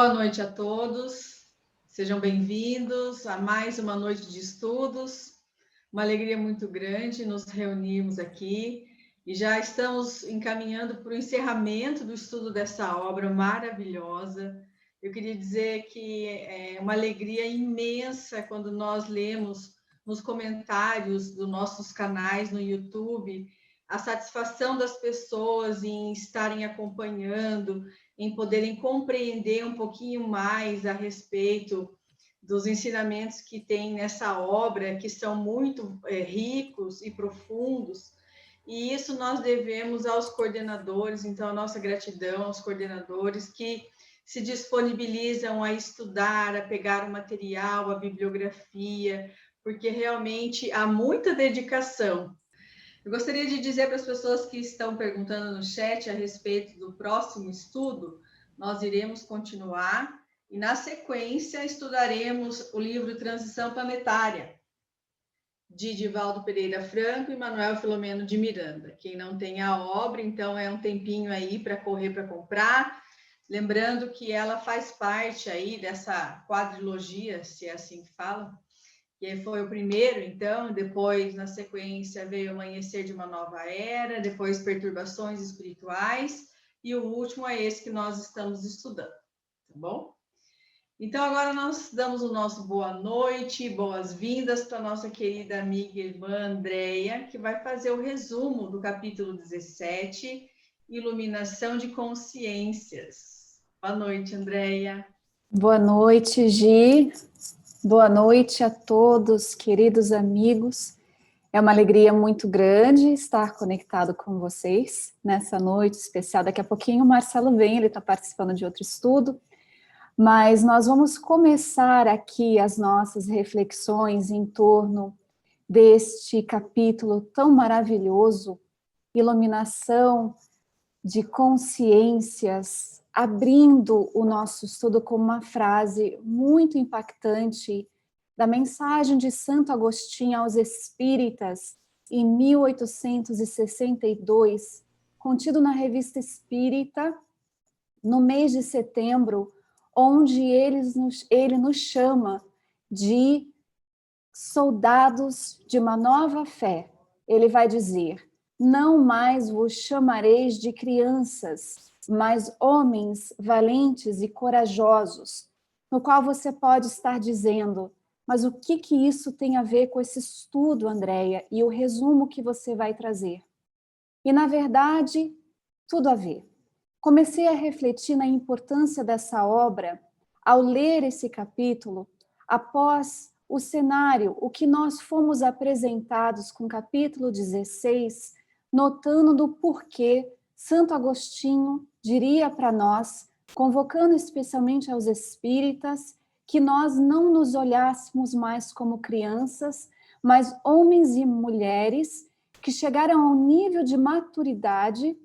Boa noite a todos, sejam bem-vindos a mais uma noite de estudos. Uma alegria muito grande nos reunirmos aqui e já estamos encaminhando para o encerramento do estudo dessa obra maravilhosa. Eu queria dizer que é uma alegria imensa quando nós lemos nos comentários dos nossos canais no YouTube a satisfação das pessoas em estarem acompanhando, em poderem compreender um pouquinho mais a respeito dos ensinamentos que tem nessa obra, que são muito ricos e profundos, e isso nós devemos aos coordenadores. Então, a nossa gratidão aos coordenadores que se disponibilizam a estudar, a pegar o material, a bibliografia, porque realmente há muita dedicação. Eu gostaria de dizer para as pessoas que estão perguntando no chat a respeito do próximo estudo, nós iremos continuar e, na sequência, estudaremos o livro Transição Planetária, de Divaldo Pereira Franco e Manuel Filomeno de Miranda. Quem não tem a obra, então é um tempinho aí para correr para comprar. Lembrando que ela faz parte aí dessa quadrilogia, se é assim que fala, que foi o primeiro, então, depois, na sequência, veio o Amanhecer de uma Nova Era, depois Perturbações Espirituais, e o último é esse que nós estamos estudando, tá bom? Então, agora nós damos o nosso boa noite, boas-vindas para a nossa querida amiga e irmã Andréia, que vai fazer o resumo do capítulo 17, Iluminação de Consciências. Boa noite, Andréia. Boa noite, Gi. Boa noite a todos, queridos amigos. É uma alegria muito grande estar conectado com vocês nessa noite especial. Daqui a pouquinho o Marcelo vem, ele está participando de outro estudo, mas nós vamos começar aqui as nossas reflexões em torno deste capítulo tão maravilhoso, Iluminação de Consciências, abrindo o nosso estudo com uma frase muito impactante da mensagem de Santo Agostinho aos Espíritas, em 1862, contido na Revista Espírita, no mês de setembro, onde ele nos chama de soldados de uma nova fé. Ele vai dizer: não mais vos chamareis de crianças, mas homens valentes e corajosos. No qual você pode estar dizendo: mas o que isso tem a ver com esse estudo, Andréia, e o resumo que você vai trazer? E, na verdade, tudo a ver. Comecei a refletir na importância dessa obra ao ler esse capítulo, após o cenário, o que nós fomos apresentados com o capítulo 16, notando do porquê Santo Agostinho diria para nós, convocando especialmente aos espíritas, que nós não nos olhássemos mais como crianças, mas homens e mulheres que chegaram ao nível de maturidade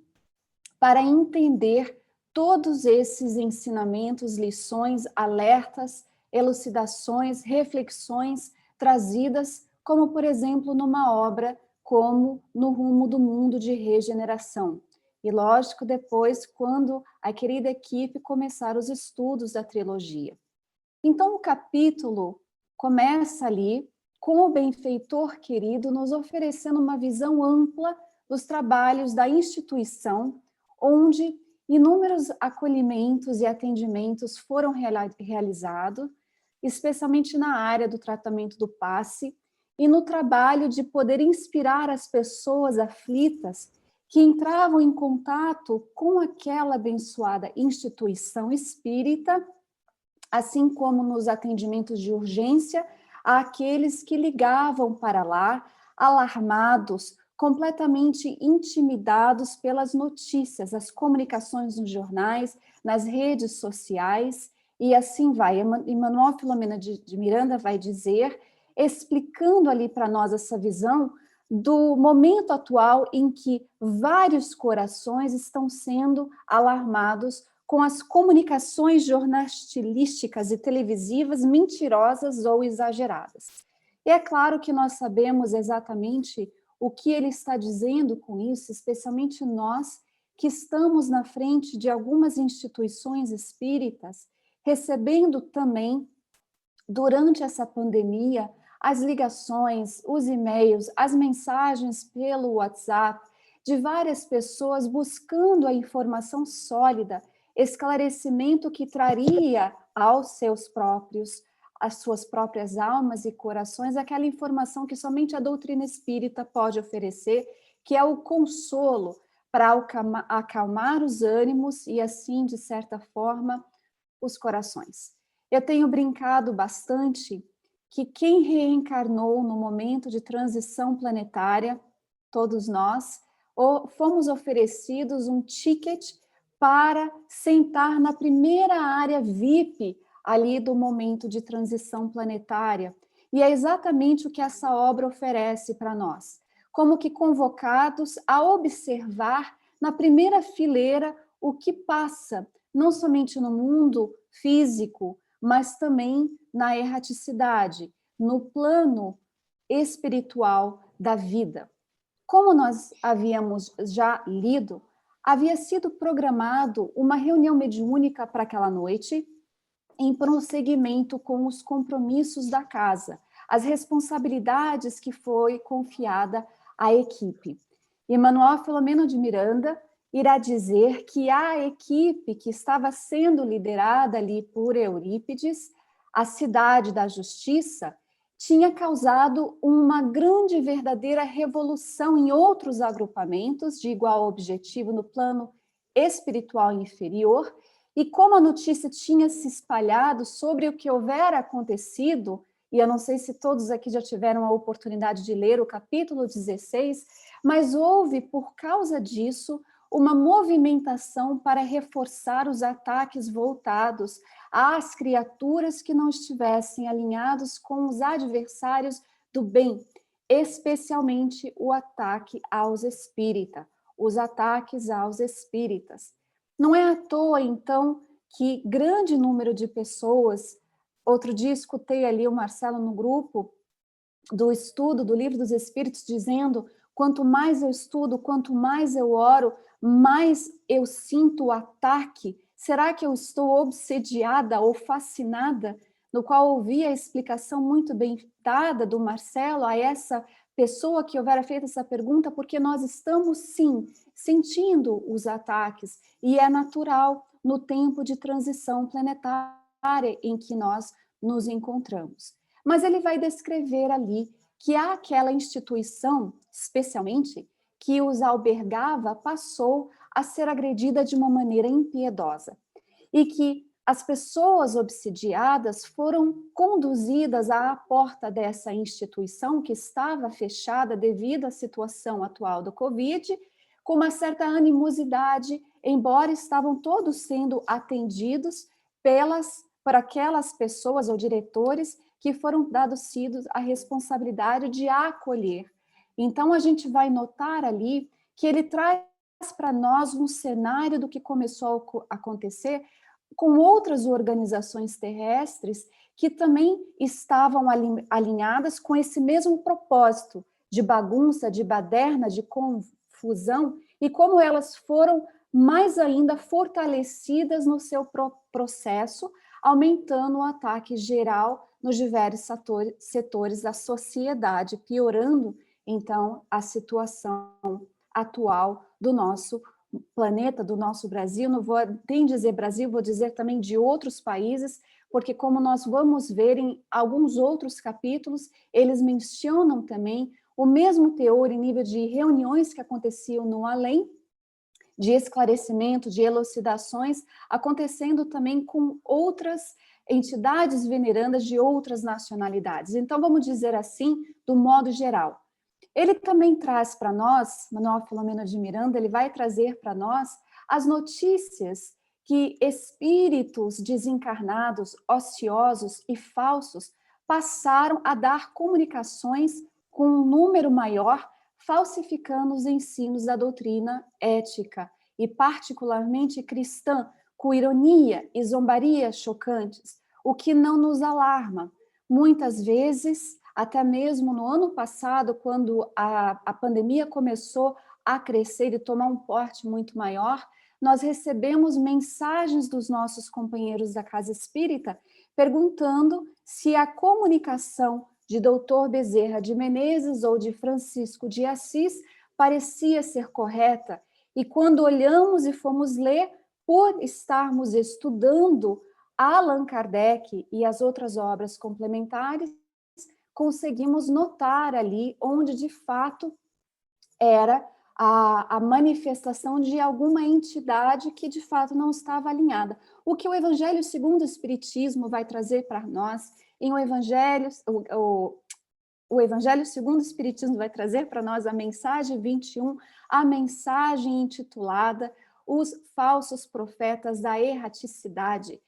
para entender todos esses ensinamentos, lições, alertas, elucidações, reflexões trazidas, como, por exemplo, numa obra como No Rumo do Mundo de Regeneração. E, lógico, depois, quando a querida equipe começar os estudos da trilogia. Então, o capítulo começa ali com o benfeitor querido nos oferecendo uma visão ampla dos trabalhos da instituição, onde inúmeros acolhimentos e atendimentos foram realizados, especialmente na área do tratamento do passe e no trabalho de poder inspirar as pessoas aflitas que entravam em contato com aquela abençoada instituição espírita, assim como nos atendimentos de urgência, àqueles que ligavam para lá, alarmados, completamente intimidados pelas notícias, as comunicações nos jornais, nas redes sociais, e assim vai. Manuel Filomeno de Miranda vai dizer, explicando ali para nós essa visão do momento atual em que vários corações estão sendo alarmados com as comunicações jornalísticas e televisivas mentirosas ou exageradas. E é claro que nós sabemos exatamente o que ele está dizendo com isso, especialmente nós que estamos na frente de algumas instituições espíritas, recebendo também, durante essa pandemia, as ligações, os e-mails, as mensagens pelo WhatsApp de várias pessoas buscando a informação sólida, esclarecimento que traria aos seus próprios, às suas próprias almas e corações, aquela informação que somente a doutrina espírita pode oferecer, que é o consolo para acalmar os ânimos e assim, de certa forma, os corações. Eu tenho brincado bastante que quem reencarnou no momento de transição planetária, todos nós, fomos oferecidos um ticket para sentar na primeira área VIP ali do momento de transição planetária. E é exatamente o que essa obra oferece para nós. Como que convocados a observar na primeira fileira o que passa, não somente no mundo físico, mas também na erraticidade, no plano espiritual da vida. Como nós havíamos já lido, havia sido programado uma reunião mediúnica para aquela noite, em prosseguimento com os compromissos da casa, as responsabilidades que foi confiada à equipe. Emmanuel Filomeno de Miranda irá dizer que a equipe que estava sendo liderada ali por Eurípides, a cidade da justiça, tinha causado uma grande e verdadeira revolução em outros agrupamentos de igual objetivo no plano espiritual inferior, e como a notícia tinha se espalhado sobre o que houvera acontecido, e eu não sei se todos aqui já tiveram a oportunidade de ler o capítulo 16, mas houve, por causa disso, uma movimentação para reforçar os ataques voltados às criaturas que não estivessem alinhados com os adversários do bem, especialmente o ataque aos espíritas, os ataques aos espíritas. Não é à toa, então, que grande número de pessoas, outro dia escutei ali o Marcelo no grupo do estudo do Livro dos Espíritos dizendo: quanto mais eu estudo, quanto mais eu oro, mais eu sinto o ataque. Será que eu estou obsediada ou fascinada? No qual ouvi a explicação muito bem dada do Marcelo a essa pessoa que houvera feito essa pergunta, porque nós estamos, sim, sentindo os ataques, e é natural no tempo de transição planetária em que nós nos encontramos. Mas ele vai descrever ali que aquela instituição, especialmente, que os albergava, passou a ser agredida de uma maneira impiedosa. E que as pessoas obsidiadas foram conduzidas à porta dessa instituição, que estava fechada devido à situação atual do Covid, com uma certa animosidade, embora estavam todos sendo atendidos por aquelas pessoas ou diretores que foram dados a responsabilidade de acolher. Então, a gente vai notar ali que ele traz para nós um cenário do que começou a acontecer com outras organizações terrestres que também estavam alinhadas com esse mesmo propósito de bagunça, de baderna, de confusão, e como elas foram mais ainda fortalecidas no seu processo, aumentando o ataque geral nos diversos setores da sociedade, piorando, então, a situação atual do nosso planeta, do nosso Brasil. Não vou nem dizer Brasil, vou dizer também de outros países, porque como nós vamos ver em alguns outros capítulos, eles mencionam também o mesmo teor em nível de reuniões que aconteciam no além, de esclarecimento, de elucidações, acontecendo também com outras entidades venerandas de outras nacionalidades. Então, vamos dizer assim, do modo geral. Ele também traz para nós, Manuel Filomeno de Miranda, ele vai trazer para nós as notícias que espíritos desencarnados, ociosos e falsos passaram a dar comunicações com um número maior, falsificando os ensinos da doutrina ética e particularmente cristã, com ironia e zombaria chocantes, o que não nos alarma. Muitas vezes, até mesmo no ano passado, quando a pandemia começou a crescer e tomar um porte muito maior, nós recebemos mensagens dos nossos companheiros da Casa Espírita perguntando se a comunicação de Dr. Bezerra de Menezes ou de Francisco de Assis parecia ser correta. E quando olhamos e fomos ler, por estarmos estudando Allan Kardec e as outras obras complementares, conseguimos notar ali onde de fato era a manifestação de alguma entidade que de fato não estava alinhada. O que o Evangelho segundo o Espiritismo vai trazer para nós, em o Evangelho segundo o Espiritismo vai trazer para nós a mensagem 21, a mensagem intitulada Os Falsos Profetas da Erraticidade.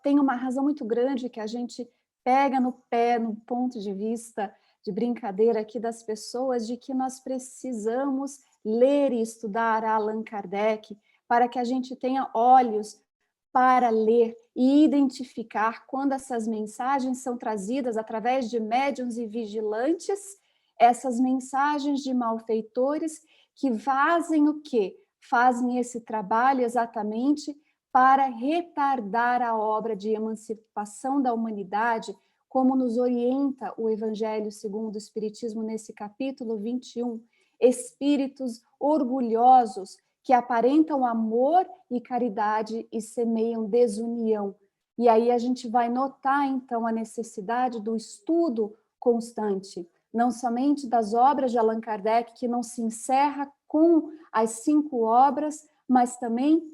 Tem uma razão muito grande que a gente pega no pé, no ponto de vista de brincadeira aqui das pessoas, de que nós precisamos ler e estudar Allan Kardec para que a gente tenha olhos para ler e identificar quando essas mensagens são trazidas através de médiuns e vigilantes, essas mensagens de malfeitores que fazem o quê? Fazem esse trabalho exatamente para retardar a obra de emancipação da humanidade, como nos orienta o Evangelho segundo o Espiritismo nesse capítulo 21, espíritos orgulhosos que aparentam amor e caridade e semeiam desunião. E aí a gente vai notar, então, a necessidade do estudo constante, não somente das obras de Allan Kardec, que não se encerra com as 5 obras, mas também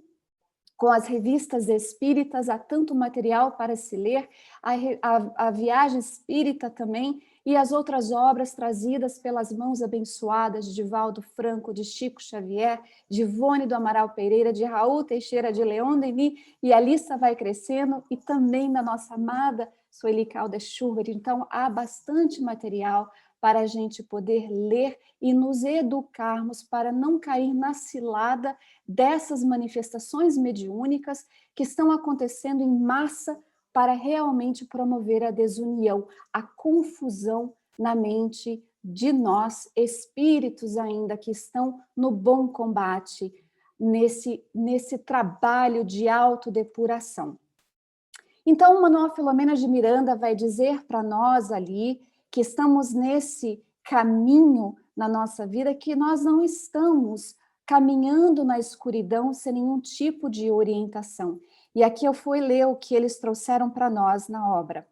com as revistas espíritas, há tanto material para se ler, a Viagem Espírita também, e as outras obras trazidas pelas mãos abençoadas de Divaldo Franco, de Chico Xavier, de Ivone do Amaral Pereira, de Raul Teixeira, de Leon Denis, e a lista vai crescendo, e também da nossa amada Sueli Caldas Schubert. Então, há bastante material para a gente poder ler e nos educarmos para não cair na cilada dessas manifestações mediúnicas que estão acontecendo em massa para realmente promover a desunião, a confusão na mente de nós, espíritos ainda que estão no bom combate, nesse trabalho de autodepuração. Então, Manuel Filomena de Miranda vai dizer para nós ali que estamos nesse caminho na nossa vida, que nós não estamos caminhando na escuridão sem nenhum tipo de orientação. E aqui eu fui ler o que eles trouxeram para nós na obra.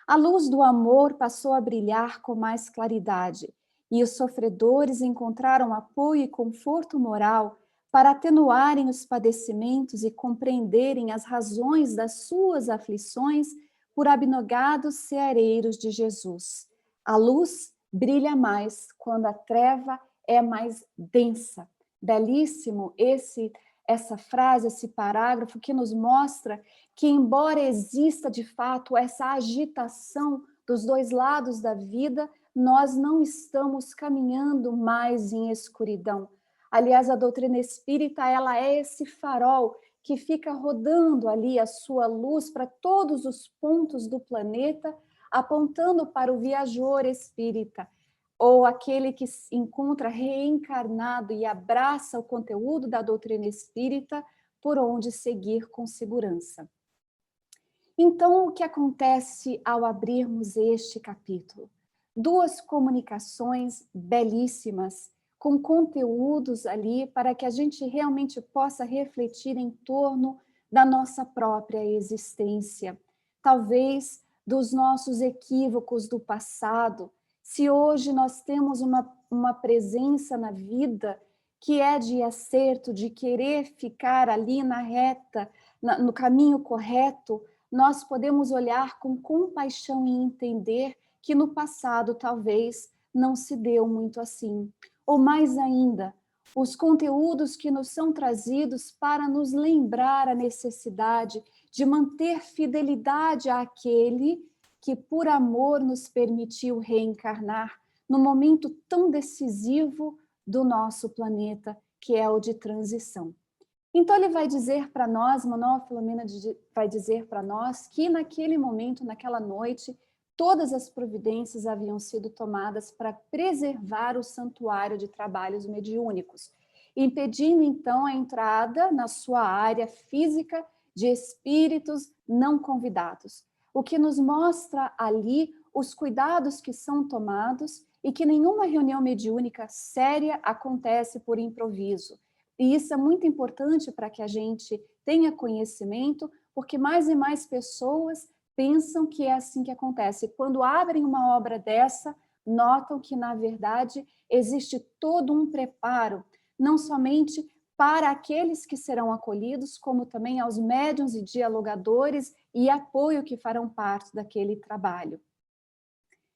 A luz do amor passou a brilhar com mais claridade, e os sofredores encontraram apoio e conforto moral para atenuarem os padecimentos e compreenderem as razões das suas aflições por abnegados ceareiros de Jesus. A luz brilha mais quando a treva é mais densa. Belíssimo essa frase, esse parágrafo que nos mostra que, embora exista de fato essa agitação dos dois lados da vida, nós não estamos caminhando mais em escuridão. Aliás, a doutrina espírita, ela é esse farol que fica rodando ali a sua luz para todos os pontos do planeta, apontando para o viajor espírita, ou aquele que se encontra reencarnado e abraça o conteúdo da doutrina espírita, por onde seguir com segurança. Então, o que acontece ao abrirmos este capítulo? 2 comunicações belíssimas, com conteúdos ali para que a gente realmente possa refletir em torno da nossa própria existência. Talvez dos nossos equívocos do passado. Se hoje nós temos uma presença na vida que é de acerto, de querer ficar ali na reta, no caminho correto, nós podemos olhar com compaixão e entender que no passado talvez não se deu muito assim. Ou mais ainda, os conteúdos que nos são trazidos para nos lembrar a necessidade de manter fidelidade àquele que por amor nos permitiu reencarnar no momento tão decisivo do nosso planeta, que é o de transição. Então ele vai dizer para nós, Manuel Filomena vai dizer para nós que naquele momento, naquela noite, todas as providências haviam sido tomadas para preservar o santuário de trabalhos mediúnicos. impedindo então a entrada na sua área física de espíritos não convidados. O que nos mostra ali os cuidados que são tomados e que nenhuma reunião mediúnica séria acontece por improviso. E isso é muito importante para que a gente tenha conhecimento, porque mais e mais pessoas pensam que é assim que acontece. Quando abrem uma obra dessa, notam que, na verdade, existe todo um preparo, não somente para aqueles que serão acolhidos, como também aos médiuns e dialogadores e apoio que farão parte daquele trabalho.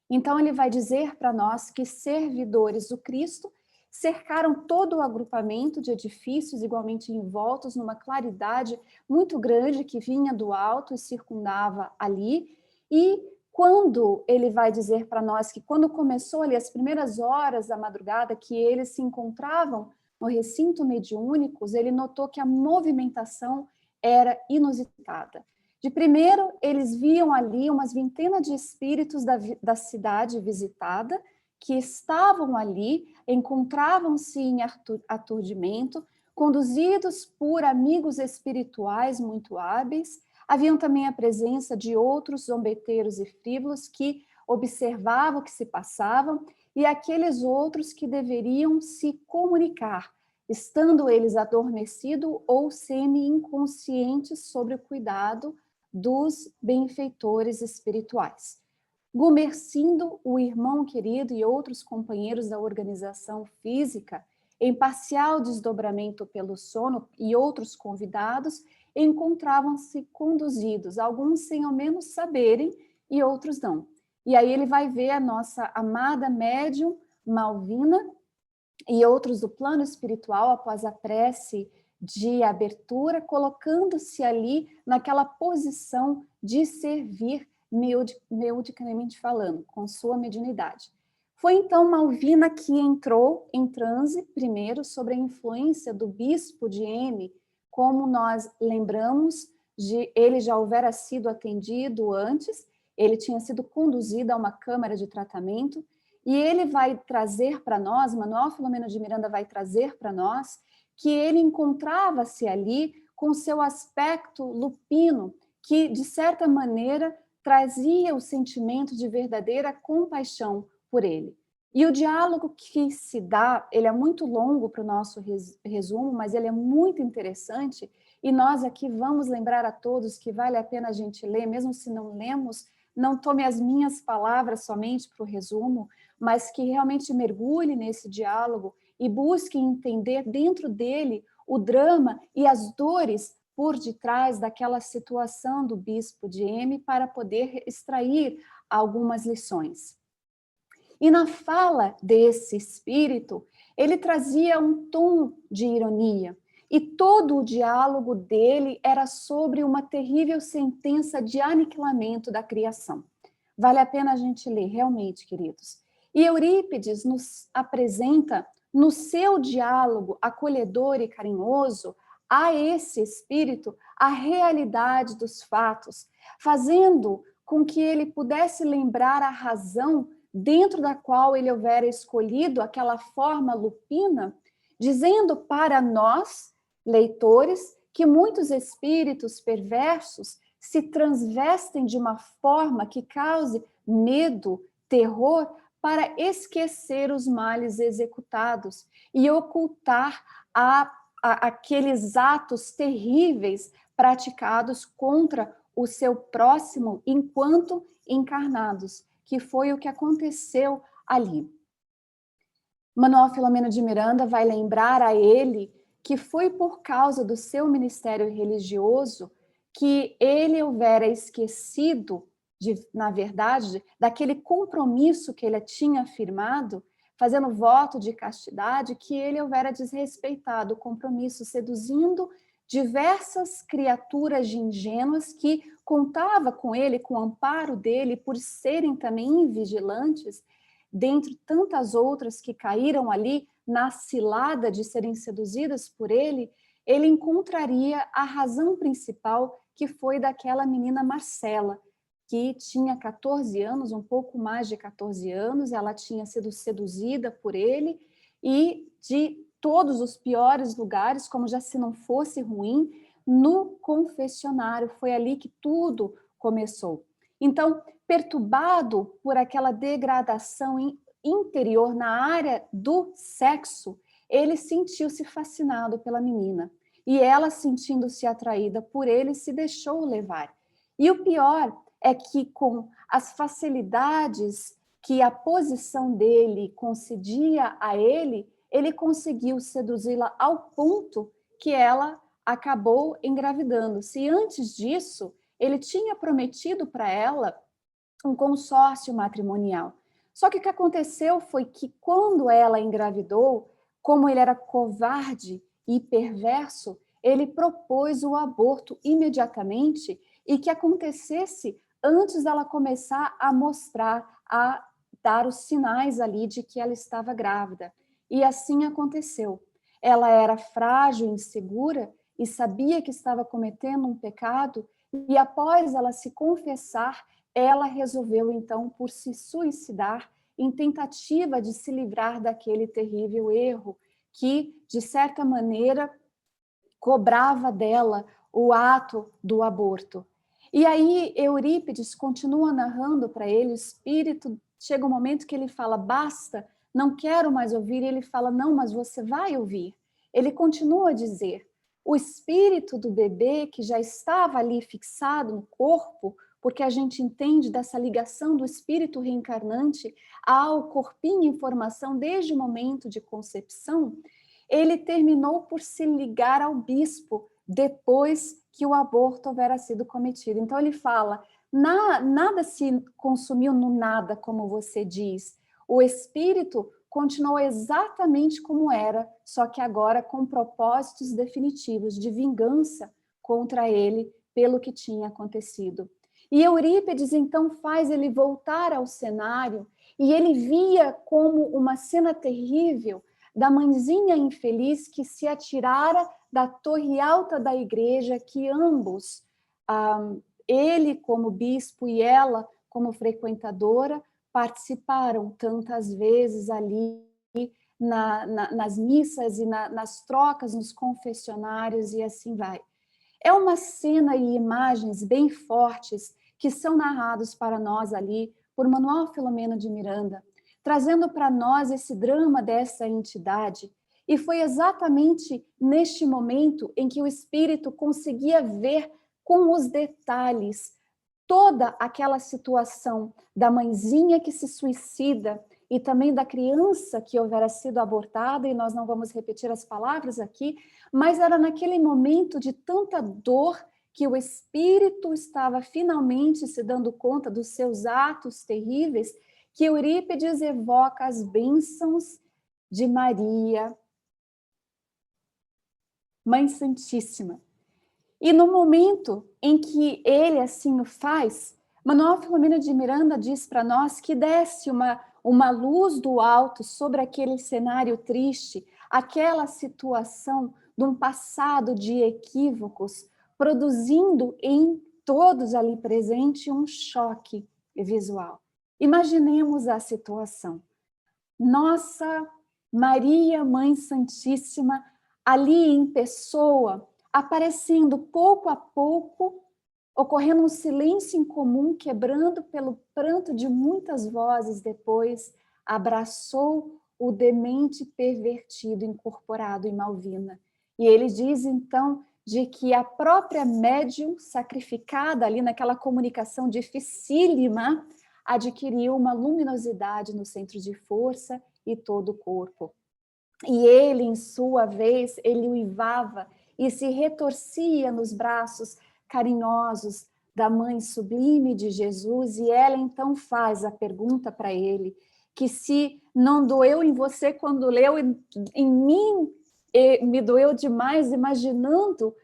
Então, ele vai dizer para nós que servidores do Cristo cercaram todo o agrupamento de edifícios igualmente envoltos numa claridade muito grande que vinha do alto e circundava ali. E quando ele vai dizer para nós que quando começou ali as primeiras horas da madrugada que eles se encontravam no recinto mediúnico, ele notou que a movimentação era inusitada. De primeiro, eles viam ali umas vintenas de espíritos da cidade visitada, que estavam ali, encontravam-se em aturdimento, conduzidos por amigos espirituais muito hábeis. Haviam também a presença de outros zombeteiros e frívolos que observavam o que se passava, e aqueles outros que deveriam se comunicar, estando eles adormecidos ou semi-inconscientes sobre o cuidado dos benfeitores espirituais. Gumercindo, o irmão querido e outros companheiros da organização física, em parcial desdobramento pelo sono e outros convidados, encontravam-se conduzidos, alguns sem ao menos saberem e outros não. E aí ele vai ver a nossa amada médium Malvina e outros do plano espiritual após a prece de abertura, colocando-se ali naquela posição de servir mediunicamente falando, com sua mediunidade. Foi então Malvina que entrou em transe, primeiro, sobre a influência do bispo de M, como nós lembramos, ele já houvera sido atendido antes, ele tinha sido conduzido a uma câmara de tratamento, e ele vai trazer para nós, Manuel Filomeno de Miranda vai trazer para nós, que ele encontrava-se ali com seu aspecto lupino, que, de certa maneira, trazia o sentimento de verdadeira compaixão por ele. E o diálogo que se dá, ele é muito longo para o nosso resumo, mas ele é muito interessante, e nós aqui vamos lembrar a todos que vale a pena a gente ler, mesmo se não lemos, não tome as minhas palavras somente para o resumo, mas que realmente mergulhe nesse diálogo e busque entender dentro dele o drama e as dores por detrás daquela situação do bispo de M para poder extrair algumas lições. E na fala desse espírito, ele trazia um tom de ironia, e todo o diálogo dele era sobre uma terrível sentença de aniquilamento da criação. Vale a pena a gente ler, realmente, queridos. E Eurípides nos apresenta, no seu diálogo acolhedor e carinhoso, a esse espírito a realidade dos fatos, fazendo com que ele pudesse lembrar a razão dentro da qual ele houvera escolhido aquela forma lupina, dizendo para nós, leitores, que muitos espíritos perversos se transvestem de uma forma que cause medo, terror, para esquecer os males executados e ocultar aqueles atos terríveis praticados contra o seu próximo enquanto encarnados, que foi o que aconteceu ali. Manuel Filomeno de Miranda vai lembrar a ele que foi por causa do seu ministério religioso que ele houvera esquecido, na verdade, daquele compromisso que ele tinha afirmado, fazendo voto de castidade, que ele houvera desrespeitado o compromisso, seduzindo diversas criaturas ingênuas que contava com ele, com o amparo dele, por serem também vigilantes, dentre tantas outras que caíram ali na cilada de serem seduzidas por ele, ele encontraria a razão principal, que foi daquela menina Marcela, que tinha 14 anos, um pouco mais de 14 anos, ela tinha sido seduzida por ele, e de todos os piores lugares, como já se não fosse ruim, no confessionário. Foi ali que tudo começou. Então, perturbado por aquela degradação interior na área do sexo, ele sentiu-se fascinado pela menina. E ela, sentindo-se atraída por ele, se deixou levar. E o pior é que, com as facilidades que a posição dele concedia a ele, ele conseguiu seduzi-la ao ponto que ela acabou engravidando. Se antes disso, ele tinha prometido para ela um consórcio matrimonial. Só que o que aconteceu foi que, quando ela engravidou, como ele era covarde e perverso, ele propôs o aborto imediatamente e que acontecesse antes dela começar a mostrar, a dar os sinais ali de que ela estava grávida. E assim aconteceu. Ela era frágil, insegura e sabia que estava cometendo um pecado, e após ela se confessar, ela resolveu então por se suicidar em tentativa de se livrar daquele terrível erro que, de certa maneira, cobrava dela o ato do aborto. E aí Eurípides continua narrando para ele, o espírito, chega um momento que ele fala, basta, não quero mais ouvir, e ele fala, não, mas você vai ouvir. Ele continua a dizer, o espírito do bebê que já estava ali fixado no corpo, porque a gente entende dessa ligação do espírito reencarnante ao corpinho em formação desde o momento de concepção, ele terminou por se ligar ao bispo depois que o aborto houvera sido cometido. Então ele fala, nada se consumiu no nada, como você diz. O espírito continuou exatamente como era, só que agora com propósitos definitivos de vingança contra ele pelo que tinha acontecido. E Eurípides então faz ele voltar ao cenário e ele via como uma cena terrível da mãezinha infeliz que se atirara da torre alta da igreja, que ambos, ele como bispo e ela como frequentadora, participaram tantas vezes ali nas missas e nas trocas nos confessionários e assim vai. É uma cena e imagens bem fortes que são narrados para nós ali por Manuel Filomeno de Miranda, trazendo para nós esse drama dessa entidade. E foi exatamente neste momento em que o espírito conseguia ver com os detalhes toda aquela situação da mãezinha que se suicida e também da criança que houvera sido abortada, e nós não vamos repetir as palavras aqui, mas era naquele momento de tanta dor que o espírito estava finalmente se dando conta dos seus atos terríveis, que Eurípides evoca as bênçãos de Maria, Mãe Santíssima. E no momento em que ele assim o faz, Manuel Filomeno de Miranda diz para nós que desce uma luz do alto sobre aquele cenário triste, aquela situação de um passado de equívocos, produzindo em todos ali presentes um choque visual. Imaginemos a situação. Nossa Maria, Mãe Santíssima, ali em pessoa, aparecendo pouco a pouco, ocorrendo um silêncio incomum, quebrando pelo pranto de muitas vozes depois, abraçou o demente pervertido, incorporado em Malvina. E ele diz, então, de que a própria médium, sacrificada ali naquela comunicação dificílima, adquiriu uma luminosidade no centro de força e todo o corpo. E ele, em sua vez, ele uivava e se retorcia nos braços carinhosos da Mãe Sublime de Jesus, e ela então faz a pergunta para ele, que se não doeu em você quando leu, em mim me doeu demais, imaginando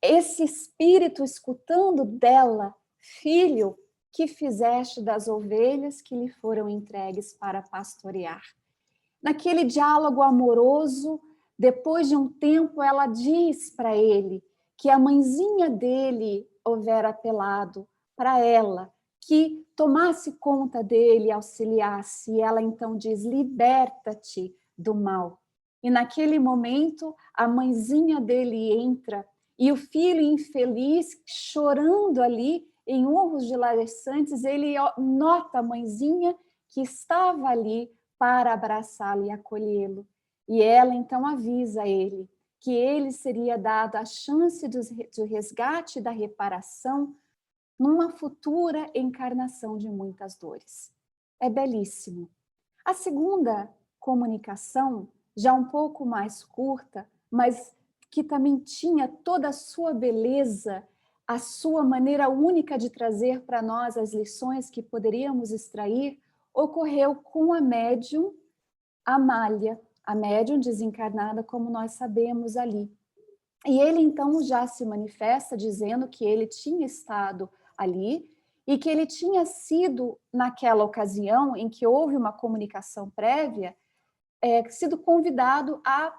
esse espírito escutando dela, filho, que fizeste das ovelhas que lhe foram entregues para pastorear. Naquele diálogo amoroso, depois de um tempo, ela diz para ele que a mãezinha dele houvera apelado para ela, que tomasse conta dele, auxiliasse, e ela então diz, liberta-te do mal. E naquele momento, a mãezinha dele entra e o filho infeliz, chorando ali, em urros de laçantes, ele nota a mãezinha que estava ali para abraçá-lo e acolhê-lo. E ela então avisa ele que ele seria dado a chance de resgate e da reparação numa futura encarnação de muitas dores. É belíssimo. A segunda comunicação, já um pouco mais curta, mas que também tinha toda a sua beleza, a sua maneira única de trazer para nós as lições que poderíamos extrair, ocorreu com a médium Amália, a médium desencarnada, como nós sabemos ali. E ele então já se manifesta dizendo que ele tinha estado ali e que ele tinha sido, naquela ocasião em que houve uma comunicação prévia, sido convidado a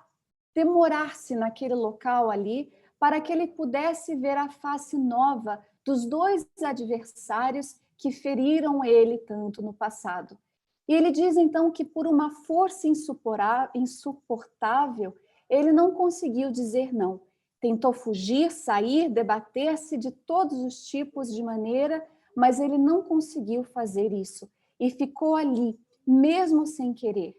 demorar-se naquele local ali para que ele pudesse ver a face nova dos dois adversários que feriram ele tanto no passado. E ele diz então que por uma força insuportável, ele não conseguiu dizer não. Tentou fugir, sair, debater-se de todos os tipos de maneira, mas ele não conseguiu fazer isso. E ficou ali, mesmo sem querer.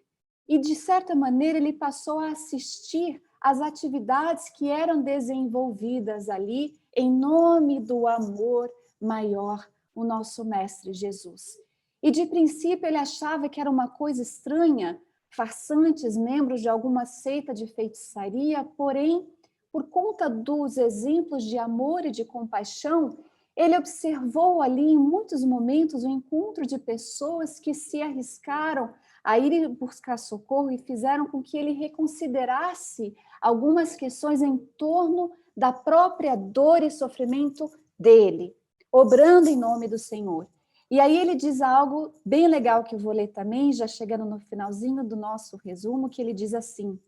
E, de certa maneira, ele passou a assistir às atividades que eram desenvolvidas ali em nome do amor maior, o nosso Mestre Jesus. E, de princípio, ele achava que era uma coisa estranha, farsantes, membros de alguma seita de feitiçaria, porém, por conta dos exemplos de amor e de compaixão, ele observou ali, em muitos momentos, o encontro de pessoas que se arriscaram a ir buscar socorro e fizeram com que ele reconsiderasse algumas questões em torno da própria dor e sofrimento dele, obrando em nome do Senhor. E aí ele diz algo bem legal que eu vou ler também, já chegando no finalzinho do nosso resumo, que ele diz assim: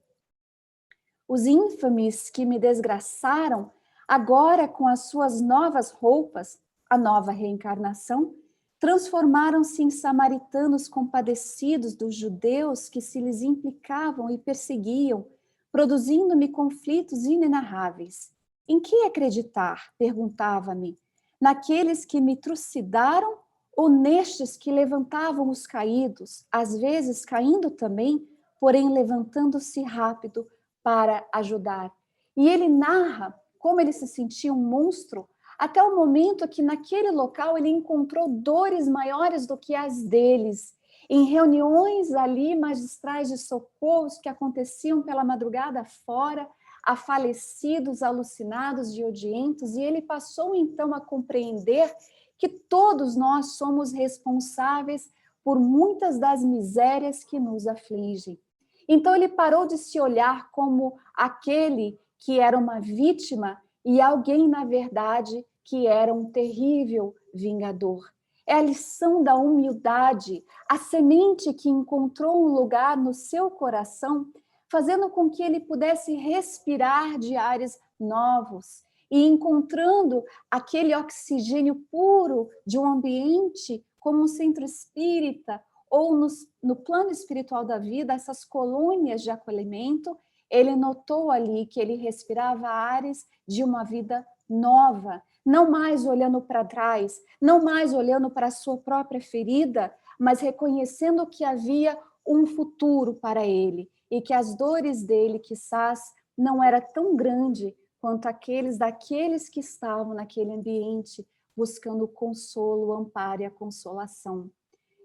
os infames que me desgraçaram, agora com as suas novas roupas, a nova reencarnação, transformaram-se em samaritanos compadecidos dos judeus que se lhes implicavam e perseguiam, produzindo-me conflitos inenarráveis. Em que acreditar? Perguntava-me. Naqueles que me trucidaram ou nestes que levantavam os caídos, às vezes caindo também, porém levantando-se rápido para ajudar. E ele narra como ele se sentia um monstro, até o momento que naquele local ele encontrou dores maiores do que as deles. Em reuniões ali magistrais de socorros que aconteciam pela madrugada fora, a falecidos, alucinados de odientos, e ele passou então a compreender que todos nós somos responsáveis por muitas das misérias que nos afligem. Então ele parou de se olhar como aquele que era uma vítima e alguém, na verdade, que era um terrível vingador. É a lição da humildade, a semente que encontrou um lugar no seu coração, fazendo com que ele pudesse respirar de ares novos e encontrando aquele oxigênio puro de um ambiente como um centro espírita ou no plano espiritual da vida, essas colônias de acolhimento, ele notou ali que ele respirava ares de uma vida nova, não mais olhando para trás, não mais olhando para a sua própria ferida, mas reconhecendo que havia um futuro para ele e que as dores dele, quizás, não era tão grande quanto aqueles daqueles que estavam naquele ambiente buscando o consolo, o amparo e a consolação.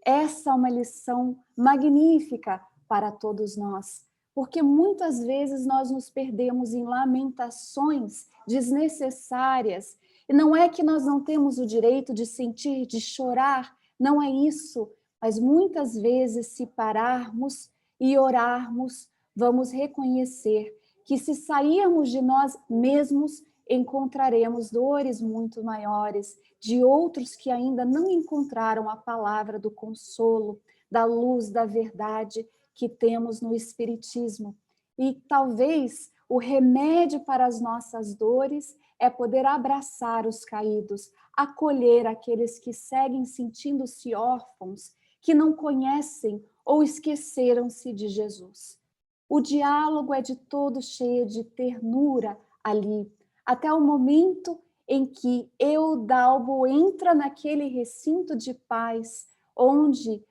Essa é uma lição magnífica para todos nós, porque muitas vezes nós nos perdemos em lamentações desnecessárias. E não é que nós não temos o direito de sentir, de chorar, não é isso, mas muitas vezes, se pararmos e orarmos, vamos reconhecer que se sairmos de nós mesmos, encontraremos dores muito maiores de outros que ainda não encontraram a palavra do consolo, da luz, da verdade que temos no Espiritismo. E talvez o remédio para as nossas dores é poder abraçar os caídos, acolher aqueles que seguem sentindo-se órfãos, que não conhecem ou esqueceram-se de Jesus. O diálogo é de todo cheio de ternura ali, até o momento em que Eudalbo entra naquele recinto de paz, onde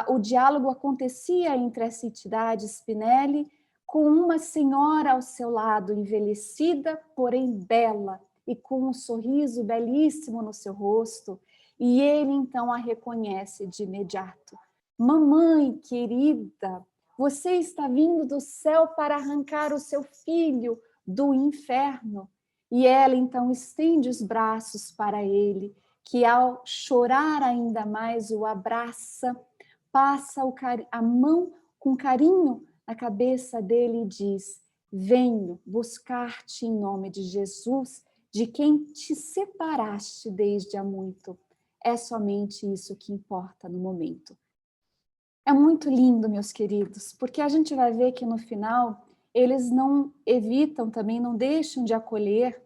o diálogo acontecia entre essa entidade Spinelli com uma senhora ao seu lado, envelhecida, porém bela, e com um sorriso belíssimo no seu rosto, e ele então a reconhece de imediato. Mamãe querida, você está vindo do céu para arrancar o seu filho do inferno. E ela então estende os braços para ele, que ao chorar ainda mais o abraça, passa a mão com carinho na cabeça dele e diz: venho buscar-te em nome de Jesus, de quem te separaste desde há muito. É somente isso que importa no momento. É muito lindo, meus queridos, porque a gente vai ver que no final eles não evitam também, não deixam de acolher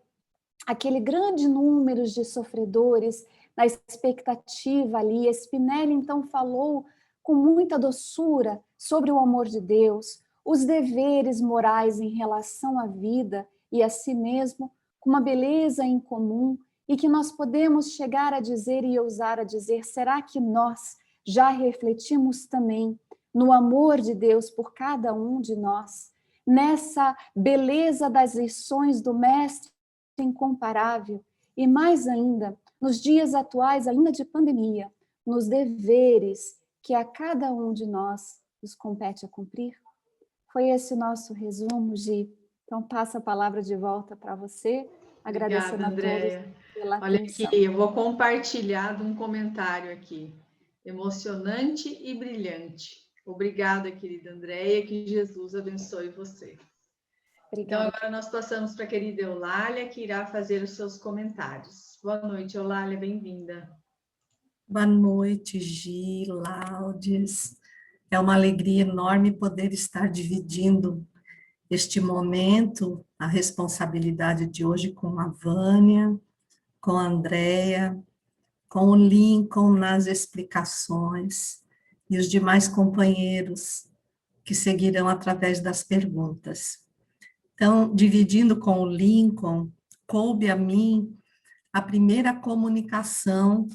aquele grande número de sofredores na expectativa ali. Spinelli então falou com muita doçura sobre o amor de Deus, os deveres morais em relação à vida e a si mesmo, com uma beleza em comum, e que nós podemos chegar a dizer e ousar a dizer: será que nós já refletimos também no amor de Deus por cada um de nós, nessa beleza das lições do Mestre incomparável, e mais ainda, nos dias atuais, ainda de pandemia, nos deveres que a cada um de nós nos compete a cumprir? Foi esse o nosso resumo, Gi. Então, passo a palavra de volta para você, agradecendo Obrigada, a todos Andréia. pela Olha atenção. aqui, eu vou compartilhar um comentário aqui. Emocionante e brilhante. Obrigada, querida Andréia, que Jesus abençoe você. Então, Obrigada. agora nós passamos para a querida Eulália, que irá fazer os seus comentários. Boa noite, Eulália, bem-vinda. Boa noite, Gi, Laudes. É uma alegria enorme poder estar dividindo este momento, a responsabilidade de hoje com a Vânia, com a Andréia, com o Lincoln nas explicações e os demais companheiros que seguirão através das perguntas. Então, dividindo com o Lincoln, coube a mim a primeira comunicação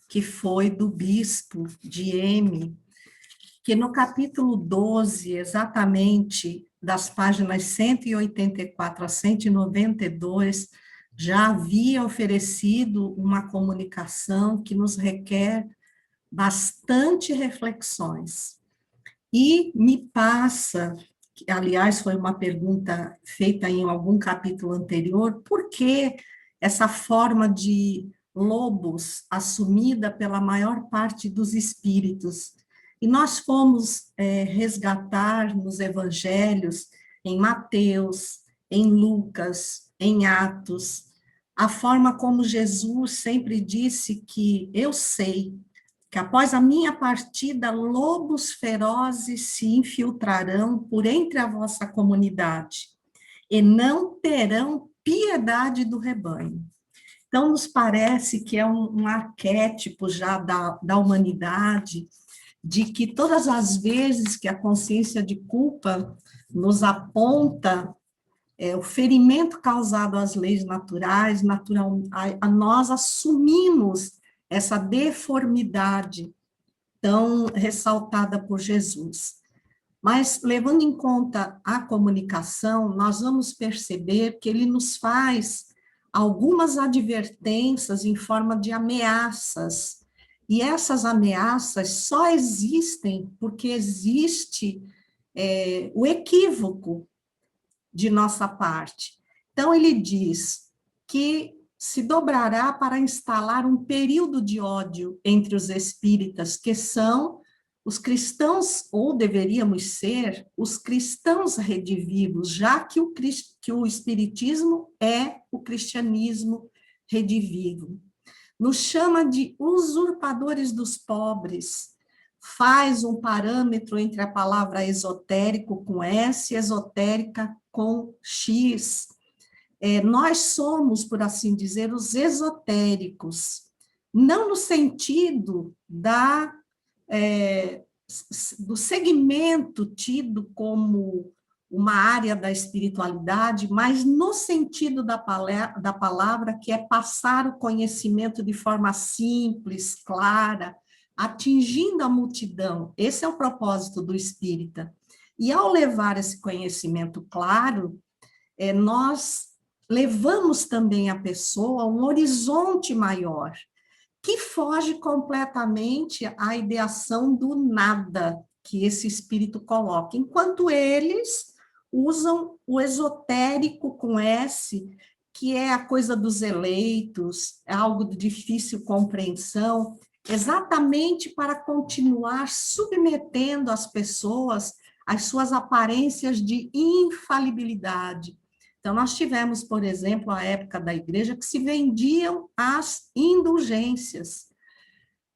que foi do bispo de M, que no capítulo 12, exatamente das páginas 184 a 192, já havia oferecido uma comunicação que nos requer bastante reflexões. E me passa, aliás, foi uma pergunta feita em algum capítulo anterior, por que essa forma de lobos assumida pela maior parte dos espíritos? E nós fomos resgatar nos evangelhos, em Mateus, em Lucas, em Atos, a forma como Jesus sempre disse que eu sei que após a minha partida, lobos ferozes se infiltrarão por entre a vossa comunidade, e não terão piedade do rebanho. Então, nos parece que é um arquétipo já da humanidade, de que todas as vezes que a consciência de culpa nos aponta o ferimento causado às leis naturais, nós assumimos essa deformidade tão ressaltada por Jesus. Mas, levando em conta a comunicação, nós vamos perceber que ele nos faz algumas advertências em forma de ameaças, e essas ameaças só existem porque existe o equívoco de nossa parte. Então, ele diz que se dobrará para instalar um período de ódio entre os espíritas, que são os cristãos, ou deveríamos ser, os cristãos redivivos, já que o espiritismo é o cristianismo redivivo. Nos chama de usurpadores dos pobres, faz um parâmetro entre a palavra esotérico com S e esotérica com X. Nós somos, por assim dizer, os esotéricos, não no sentido do segmento tido como uma área da espiritualidade, mas no sentido da palavra, que é passar o conhecimento de forma simples, clara, atingindo a multidão. Esse é o propósito do espírita. E ao levar esse conhecimento claro, nós levamos também a pessoa a um horizonte maior, que foge completamente à ideação do nada que esse espírito coloca, enquanto eles usam o esotérico com S, que é a coisa dos eleitos, é algo de difícil compreensão, exatamente para continuar submetendo as pessoas às suas aparências de infalibilidade. Então, nós tivemos, por exemplo, a época da igreja que se vendiam as indulgências.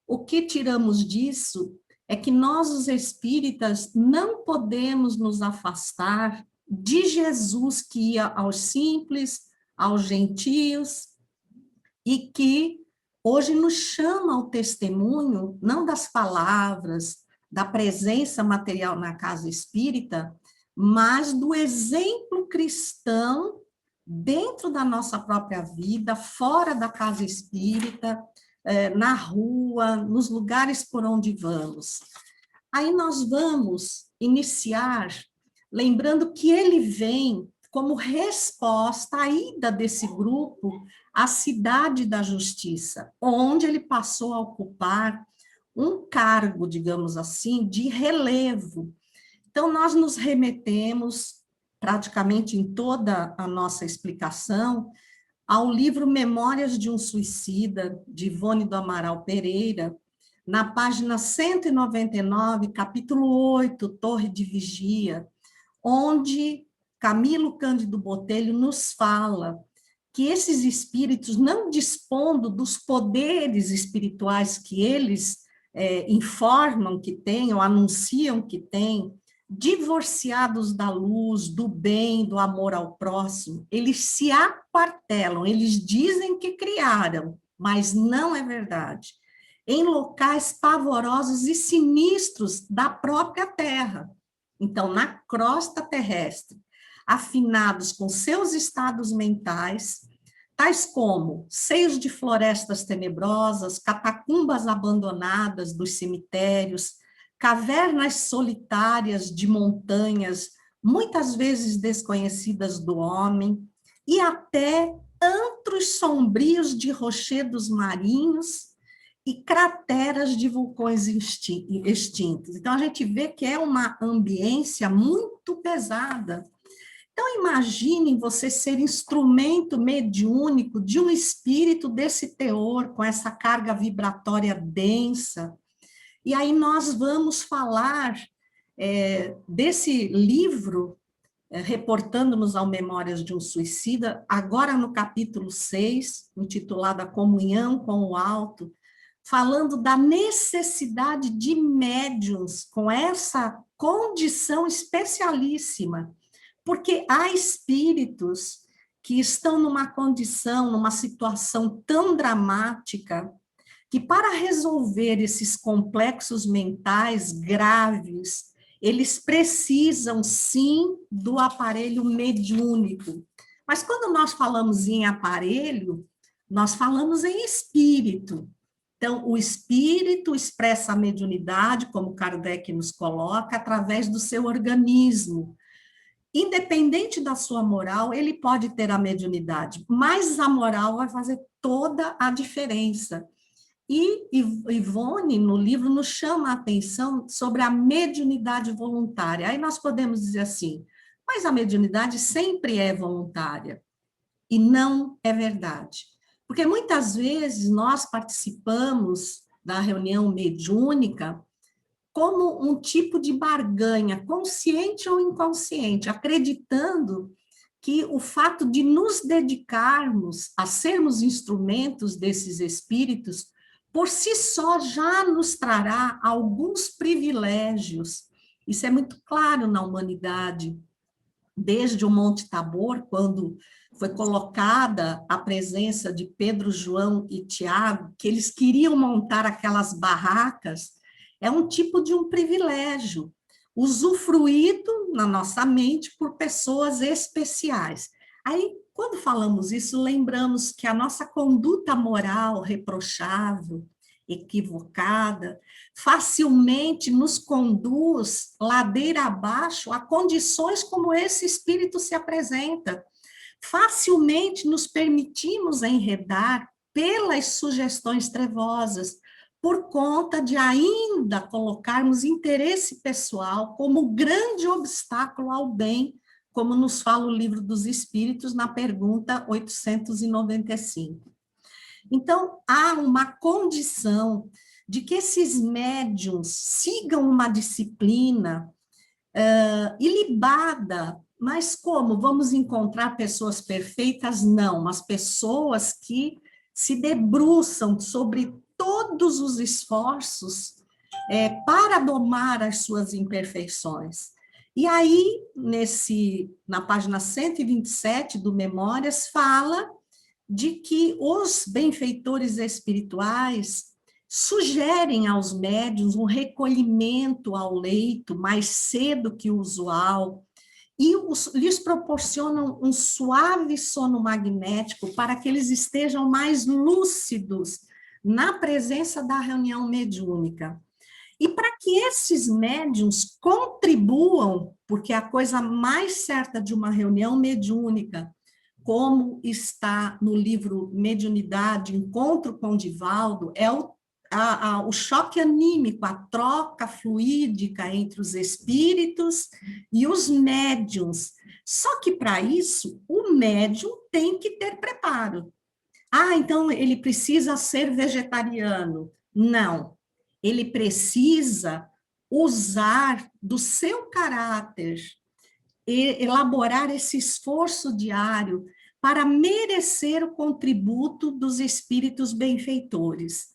O que tiramos disso é que nós, os espíritas, não podemos nos afastar de Jesus que ia aos simples, aos gentios, e que hoje nos chama ao testemunho, não das palavras, da presença material na casa espírita, mas do exemplo cristão dentro da nossa própria vida, fora da casa espírita, na rua, nos lugares por onde vamos. Aí nós vamos iniciar, lembrando que ele vem como resposta à ida desse grupo à cidade da justiça, onde ele passou a ocupar um cargo, digamos assim, de relevo. Então, nós nos remetemos, praticamente em toda a nossa explicação, ao livro Memórias de um Suicida, de Ivone do Amaral Pereira, na página 199, capítulo 8, Torre de Vigia, onde Camilo Cândido Botelho nos fala que esses espíritos, não dispondo dos poderes espirituais que eles informam que têm, ou anunciam que têm, divorciados da luz, do bem, do amor ao próximo, eles se aquartelam, eles dizem que criaram, mas não é verdade, em locais pavorosos e sinistros da própria Terra. Então, na crosta terrestre, afinados com seus estados mentais, tais como seios de florestas tenebrosas, catacumbas abandonadas dos cemitérios, cavernas solitárias de montanhas, muitas vezes desconhecidas do homem, e até antros sombrios de rochedos marinhos e crateras de vulcões extintos. Então, a gente vê que é uma ambiência muito pesada. Então, imaginem você ser instrumento mediúnico de um espírito desse teor, com essa carga vibratória densa. E aí nós vamos falar desse livro, reportando-nos ao Memórias de um Suicida, agora no capítulo 6, intitulado A Comunhão com o Alto, falando da necessidade de médiuns com essa condição especialíssima, porque há espíritos que estão numa condição, numa situação tão dramática, que para resolver esses complexos mentais graves, eles precisam, sim, do aparelho mediúnico. Mas quando nós falamos em aparelho, nós falamos em espírito. Então, o espírito expressa a mediunidade, como Kardec nos coloca, através do seu organismo. Independente da sua moral, ele pode ter a mediunidade, mas a moral vai fazer toda a diferença. E Ivone, no livro, nos chama a atenção sobre a mediunidade voluntária. Aí nós podemos dizer assim, mas a mediunidade sempre é voluntária. E não é verdade. Porque muitas vezes nós participamos da reunião mediúnica como um tipo de barganha, consciente ou inconsciente, acreditando que o fato de nos dedicarmos a sermos instrumentos desses espíritos, por si só já nos trará alguns privilégios. Isso é muito claro na humanidade. Desde o Monte Tabor, quando foi colocada a presença de Pedro, João e Tiago, que eles queriam montar aquelas barracas, é um tipo de um privilégio, usufruído na nossa mente por pessoas especiais. Aí, quando falamos isso, lembramos que a nossa conduta moral reprochável, equivocada, facilmente nos conduz ladeira abaixo a condições como esse espírito se apresenta. Facilmente nos permitimos enredar pelas sugestões trevosas, por conta de ainda colocarmos interesse pessoal como grande obstáculo ao bem, como nos fala o Livro dos Espíritos na pergunta 895. Então, há uma condição de que esses médiuns sigam uma disciplina ilibada, mas como? Vamos encontrar pessoas perfeitas? Não, mas pessoas que se debruçam sobre todos os esforços para domar as suas imperfeições. E aí, na página 127 do Memórias, fala de que os benfeitores espirituais sugerem aos médiuns um recolhimento ao leito mais cedo que o usual e lhes proporcionam um suave sono magnético para que eles estejam mais lúcidos na presença da reunião mediúnica. E para que esses médiuns contribuam, porque a coisa mais certa de uma reunião mediúnica, como está no livro Mediunidade, Encontro com Divaldo, é o choque anímico, a troca fluídica entre os espíritos e os médiuns. Só que para isso, o médium tem que ter preparo. Então ele precisa ser vegetariano. Não, ele precisa usar do seu caráter, elaborar esse esforço diário para merecer o contributo dos espíritos benfeitores.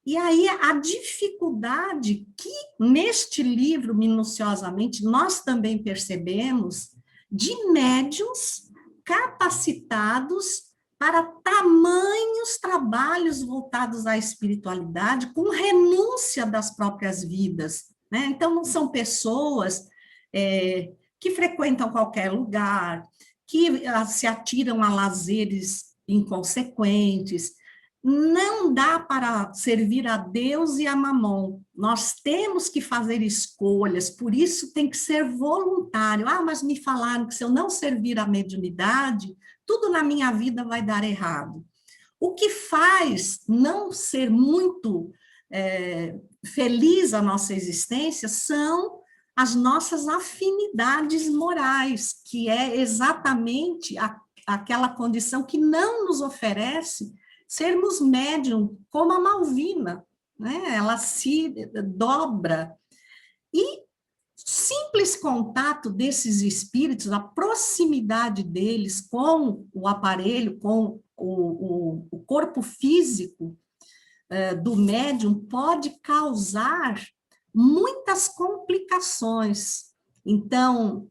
E aí a dificuldade que neste livro, minuciosamente, nós também percebemos de médiuns capacitados para tamanhos trabalhos voltados à espiritualidade, com renúncia das próprias vidas, né? Então, não são pessoas que frequentam qualquer lugar, que se atiram a lazeres inconsequentes. Não dá para servir a Deus e a Mamon. Nós temos que fazer escolhas, por isso tem que ser voluntário. Mas me falaram que se eu não servir a mediunidade, tudo na minha vida vai dar errado. O que faz não ser muito feliz a nossa existência são as nossas afinidades morais, que é exatamente aquela condição que não nos oferece sermos médium, como a Malvina, né? Ela se dobra. E simples contato desses espíritos, a proximidade deles com o aparelho, com o corpo físico do médium, pode causar muitas complicações. Então,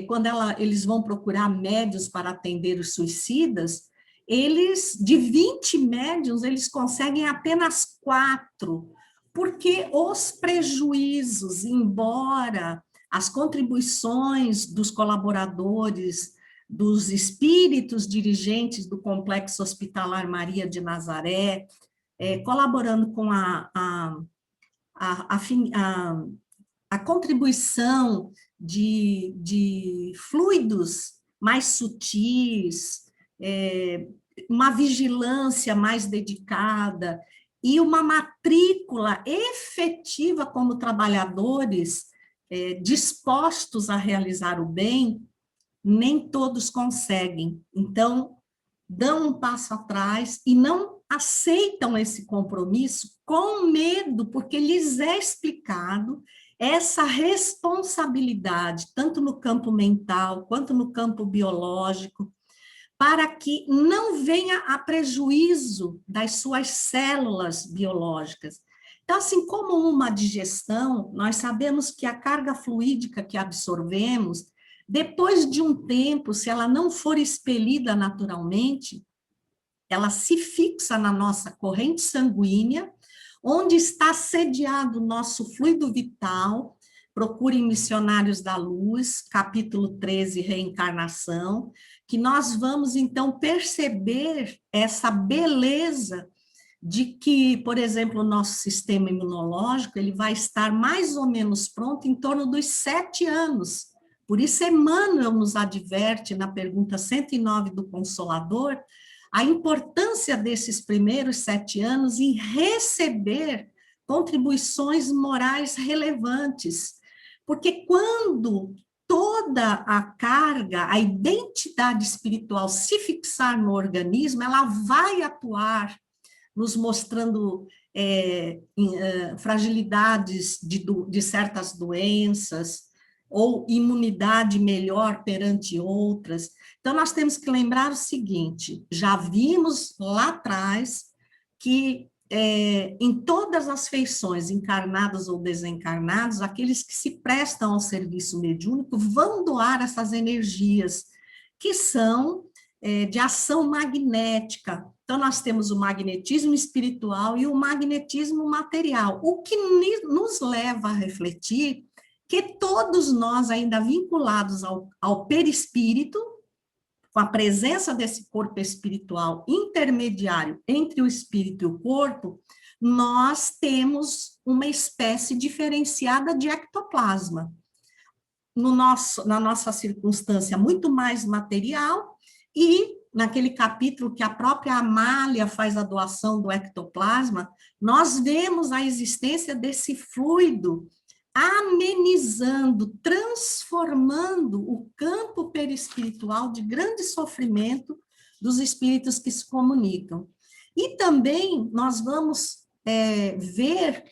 quando eles vão procurar médiuns para atender os suicidas, de 20 médiuns, eles conseguem apenas 4, porque os prejuízos, embora as contribuições dos colaboradores, dos espíritos dirigentes do Complexo Hospitalar Maria de Nazaré, colaborando com a contribuição de fluidos mais sutis, uma vigilância mais dedicada e uma matrícula efetiva como trabalhadores dispostos a realizar o bem, nem todos conseguem. Então, dão um passo atrás e não aceitam esse compromisso com medo, porque lhes é explicado essa responsabilidade, tanto no campo mental quanto no campo biológico, para que não venha a prejuízo das suas células biológicas. Então, assim como uma digestão, nós sabemos que a carga fluídica que absorvemos, depois de um tempo, se ela não for expelida naturalmente, ela se fixa na nossa corrente sanguínea, onde está sediado o nosso fluido vital, procurem Missionários da Luz, capítulo 13, Reencarnação, que nós vamos, então, perceber essa beleza de que, por exemplo, o nosso sistema imunológico, ele vai estar mais ou menos pronto em torno dos 7 anos. Por isso, Emmanuel nos adverte, na pergunta 109 do Consolador, a importância desses primeiros 7 anos em receber contribuições morais relevantes. Porque quando toda a carga, a identidade espiritual se fixar no organismo, ela vai atuar, nos mostrando fragilidades de certas doenças, ou imunidade melhor perante outras. Então, nós temos que lembrar o seguinte, já vimos lá atrás que em todas as feições, encarnados ou desencarnados, aqueles que se prestam ao serviço mediúnico vão doar essas energias, que são de ação magnética. Então, nós temos o magnetismo espiritual e o magnetismo material, o que nos leva a refletir que todos nós, ainda vinculados ao perispírito, com a presença desse corpo espiritual intermediário entre o espírito e o corpo, nós temos uma espécie diferenciada de ectoplasma. Na nossa circunstância muito mais material, e naquele capítulo que a própria Amália faz a doação do ectoplasma, nós vemos a existência desse fluido amenizando, transformando o campo perispiritual de grande sofrimento dos espíritos que se comunicam. E também nós vamos ver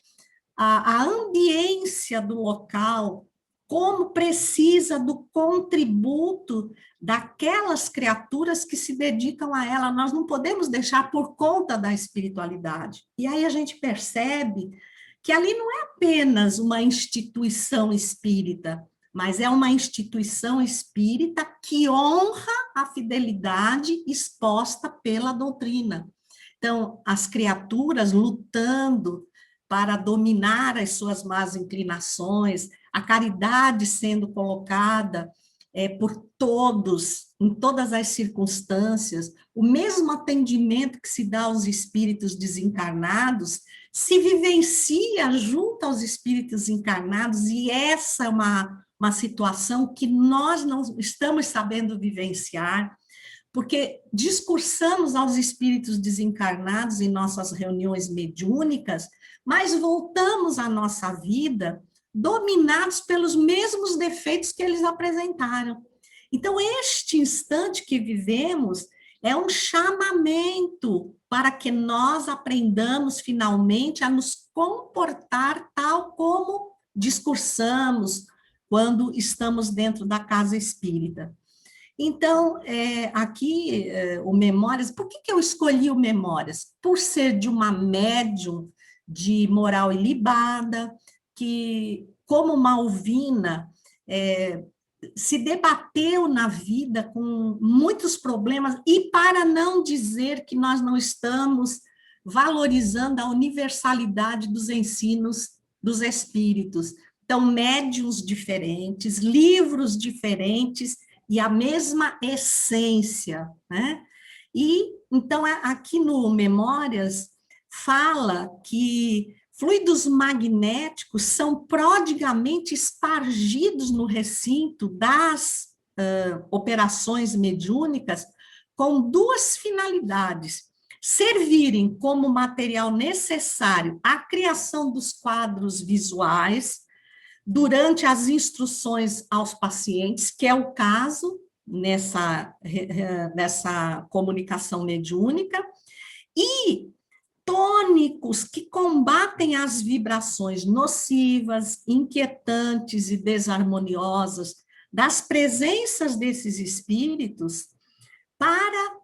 a ambiência do local, como precisa do contributo daquelas criaturas que se dedicam a ela. Nós não podemos deixar por conta da espiritualidade. E aí a gente percebe que ali não é apenas uma instituição espírita, mas é uma instituição espírita que honra a fidelidade exposta pela doutrina. Então, as criaturas lutando para dominar as suas más inclinações, a caridade sendo colocada por todos, em todas as circunstâncias, o mesmo atendimento que se dá aos espíritos desencarnados, se vivencia junto aos espíritos encarnados, e essa é uma situação que nós não estamos sabendo vivenciar, porque discursamos aos espíritos desencarnados em nossas reuniões mediúnicas, mas voltamos à nossa vida dominados pelos mesmos defeitos que eles apresentaram. Então, este instante que vivemos é um chamamento para que nós aprendamos finalmente a nos comportar tal como discursamos quando estamos dentro da casa espírita. Então, aqui, o Memórias, por que eu escolhi o Memórias? Por ser de uma médium de moral ilibada, que, como Malvina, se debateu na vida com muitos problemas, e para não dizer que nós não estamos valorizando a universalidade dos ensinos dos espíritos. Então, médiuns diferentes, livros diferentes, e a mesma essência, né? E, então, aqui no Memórias, fala que fluidos magnéticos são prodigamente espargidos no recinto das operações mediúnicas com duas finalidades: servirem como material necessário à criação dos quadros visuais durante as instruções aos pacientes, que é o caso nessa comunicação mediúnica, e tônicos que combatem as vibrações nocivas, inquietantes e desarmoniosas das presenças desses espíritos para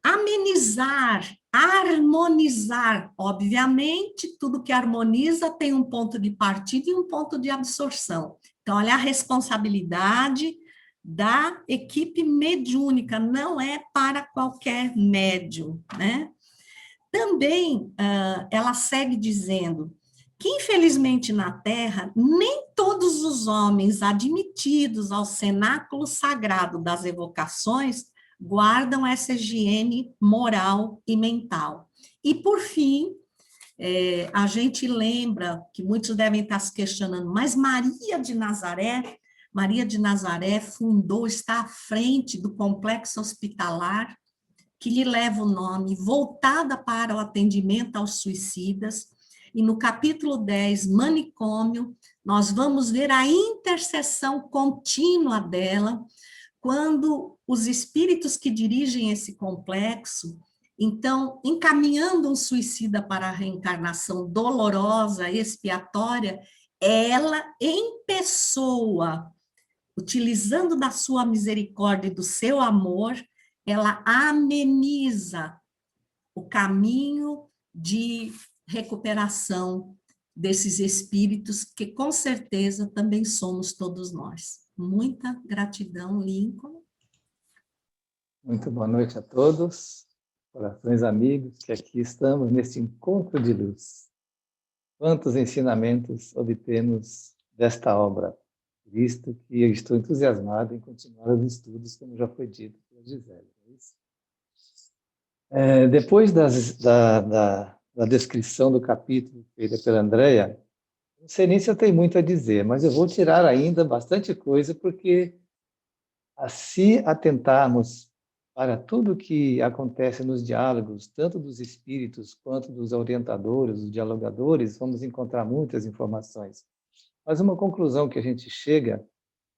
amenizar, harmonizar. Obviamente, tudo que harmoniza tem um ponto de partida e um ponto de absorção. Então, olha a responsabilidade da equipe mediúnica, não é para qualquer médium, né? Também, ela segue dizendo que infelizmente na Terra, nem todos os homens admitidos ao cenáculo sagrado das evocações guardam essa higiene moral e mental. E, por fim, a gente lembra que muitos devem estar se questionando, mas Maria de Nazaré fundou, está à frente do complexo hospitalar que lhe leva o nome, voltada para o atendimento aos suicidas. E no capítulo 10, Manicômio, nós vamos ver a intercessão contínua dela, quando os espíritos que dirigem esse complexo, então, encaminhando um suicida para a reencarnação dolorosa, expiatória, ela, em pessoa, utilizando da sua misericórdia e do seu amor, ela ameniza o caminho de recuperação desses espíritos, que com certeza também somos todos nós. Muita gratidão, Lincoln. Muito boa noite a todos, corações amigos, que aqui estamos nesse encontro de luz. Quantos ensinamentos obtemos desta obra, visto que eu estou entusiasmado em continuar os estudos, como já foi dito pela Gisele. Depois da descrição do capítulo feita pela Andréia, não sei nem se eu tenho muito a dizer, mas eu vou tirar ainda bastante coisa, porque se atentarmos para tudo que acontece nos diálogos, tanto dos espíritos quanto dos orientadores, dos dialogadores, vamos encontrar muitas informações. Mas uma conclusão que a gente chega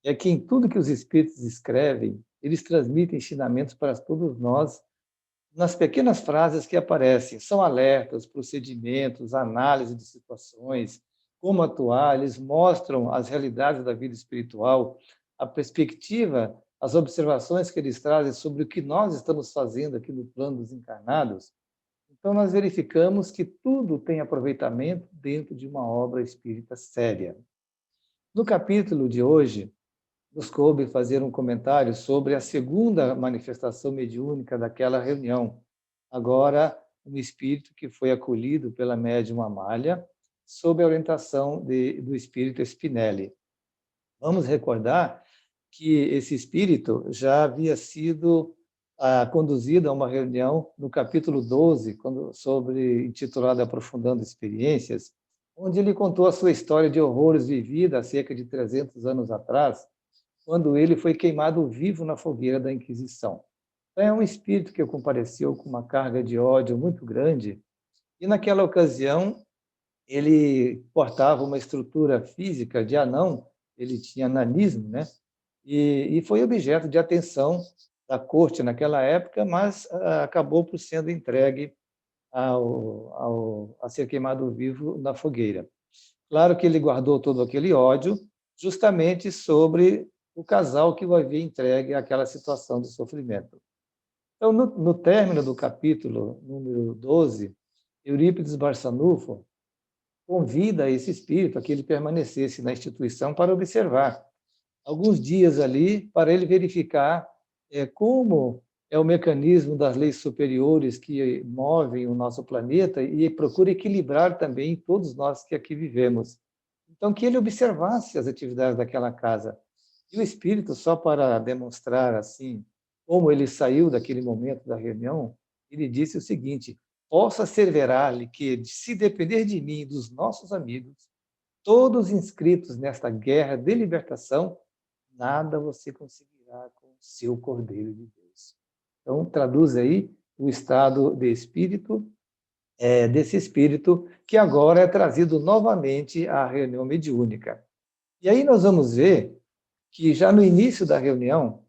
é que em tudo que os espíritos escrevem, eles transmitem ensinamentos para todos nós, nas pequenas frases que aparecem. São alertas, procedimentos, análise de situações, como atuar, eles mostram as realidades da vida espiritual, a perspectiva, as observações que eles trazem sobre o que nós estamos fazendo aqui no plano dos encarnados. Então, nós verificamos que tudo tem aproveitamento dentro de uma obra espírita séria. No capítulo de hoje, nos coube fazer um comentário sobre a segunda manifestação mediúnica daquela reunião. Agora, um espírito que foi acolhido pela médium Amália, sob a orientação do espírito Spinelli. Vamos recordar que esse espírito já havia sido conduzido a uma reunião no capítulo 12, intitulado Aprofundando Experiências, onde ele contou a sua história de horrores vivida há cerca de 300 anos atrás, quando ele foi queimado vivo na fogueira da Inquisição. Então, é um espírito que compareceu com uma carga de ódio muito grande, e naquela ocasião ele portava uma estrutura física de anão, ele tinha nanismo, né? E foi objeto de atenção da corte naquela época, mas acabou por sendo entregue a ser queimado vivo na fogueira. Claro que ele guardou todo aquele ódio justamente sobre o casal que o havia entregue àquela situação de sofrimento. Então, no término do capítulo número 12, Eurípides Barçanufo convida esse espírito a que ele permanecesse na instituição para observar alguns dias ali, para ele verificar como é o mecanismo das leis superiores que movem o nosso planeta e procura equilibrar também todos nós que aqui vivemos. Então, que ele observasse as atividades daquela casa. E o espírito, só para demonstrar assim como ele saiu daquele momento da reunião, ele disse o seguinte: posso asseverar-lhe que, se depender de mim e dos nossos amigos, todos inscritos nesta guerra de libertação, nada você conseguirá com o seu Cordeiro de Deus. Então, traduz aí o estado de espírito, desse espírito que agora é trazido novamente à reunião mediúnica. E aí nós vamos ver que já no início da reunião,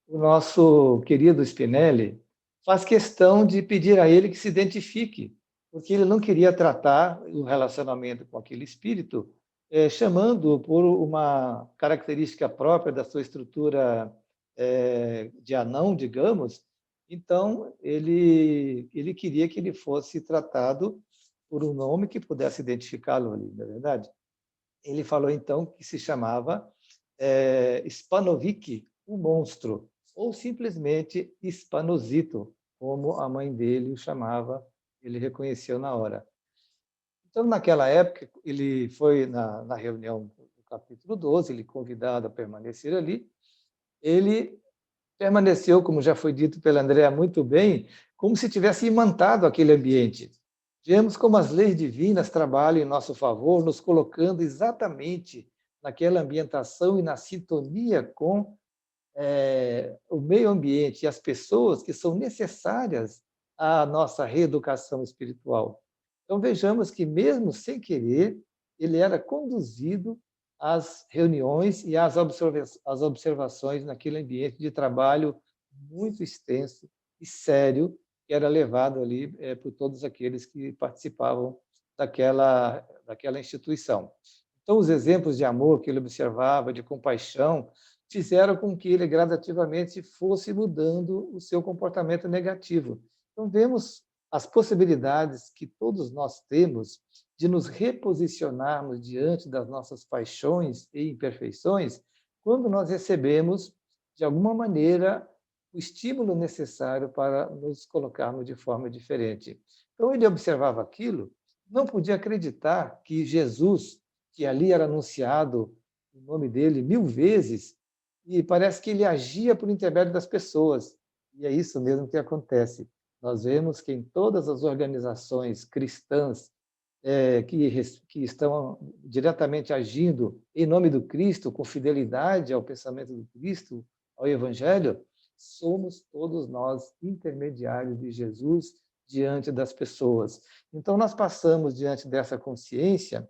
o nosso querido Spinelli faz questão de pedir a ele que se identifique, porque ele não queria tratar o relacionamento com aquele espírito, chamando-o por uma característica própria da sua estrutura de anão, digamos. Então, ele queria que ele fosse tratado por um nome que pudesse identificá-lo ali, não é verdade? Ele falou, então, que se chamava Spanovic, o monstro, ou simplesmente Spanosito, como a mãe dele o chamava, ele reconheceu na hora. Então, naquela época, ele foi na reunião do capítulo 12, ele convidado a permanecer ali, ele permaneceu, como já foi dito pela Andréa muito bem, como se tivesse imantado aquele ambiente. Vemos como as leis divinas trabalham em nosso favor, nos colocando exatamente naquela ambientação e na sintonia com o meio ambiente e as pessoas que são necessárias à nossa reeducação espiritual. Então, vejamos que, mesmo sem querer, ele era conduzido às reuniões e às observações naquele ambiente de trabalho muito extenso e sério que era levado ali por todos aqueles que participavam daquela instituição. Então, os exemplos de amor que ele observava, de compaixão, fizeram com que ele gradativamente fosse mudando o seu comportamento negativo. Então, vemos as possibilidades que todos nós temos de nos reposicionarmos diante das nossas paixões e imperfeições quando nós recebemos, de alguma maneira, o estímulo necessário para nos colocarmos de forma diferente. Então, ele observava aquilo, não podia acreditar que Jesus, que ali era anunciado o nome dele 1000 vezes, e parece que ele agia por intermédio das pessoas. E é isso mesmo que acontece. Nós vemos que em todas as organizações cristãs que estão diretamente agindo em nome do Cristo, com fidelidade ao pensamento do Cristo, ao Evangelho, somos todos nós intermediários de Jesus diante das pessoas. Então, nós passamos diante dessa consciência,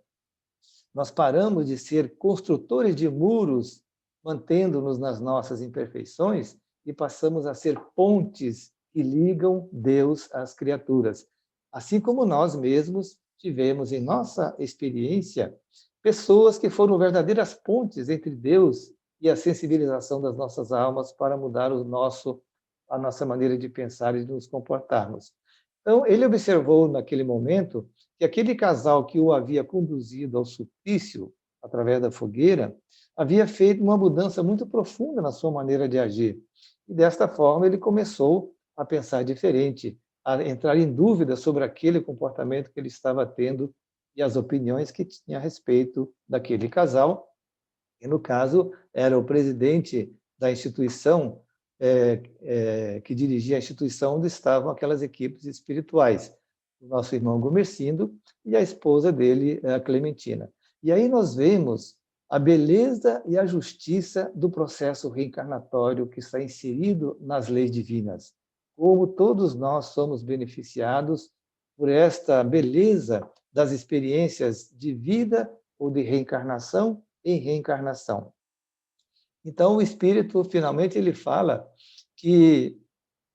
nós paramos de ser construtores de muros, mantendo-nos nas nossas imperfeições, e passamos a ser pontes que ligam Deus às criaturas. Assim como nós mesmos tivemos em nossa experiência pessoas que foram verdadeiras pontes entre Deus e a sensibilização das nossas almas para mudar a nossa maneira de pensar e de nos comportarmos. Então, ele observou naquele momento que aquele casal que o havia conduzido ao suplício através da fogueira havia feito uma mudança muito profunda na sua maneira de agir. E desta forma ele começou a pensar diferente, a entrar em dúvida sobre aquele comportamento que ele estava tendo e as opiniões que tinha a respeito daquele casal. E, no caso, era o presidente da instituição, que dirigia a instituição onde estavam aquelas equipes espirituais, o nosso irmão Gumercindo e a esposa dele, a Clementina. E aí nós vemos a beleza e a justiça do processo reencarnatório que está inserido nas leis divinas. Como todos nós somos beneficiados por esta beleza das experiências de vida ou de reencarnação em reencarnação. Então, o Espírito, finalmente, ele fala que,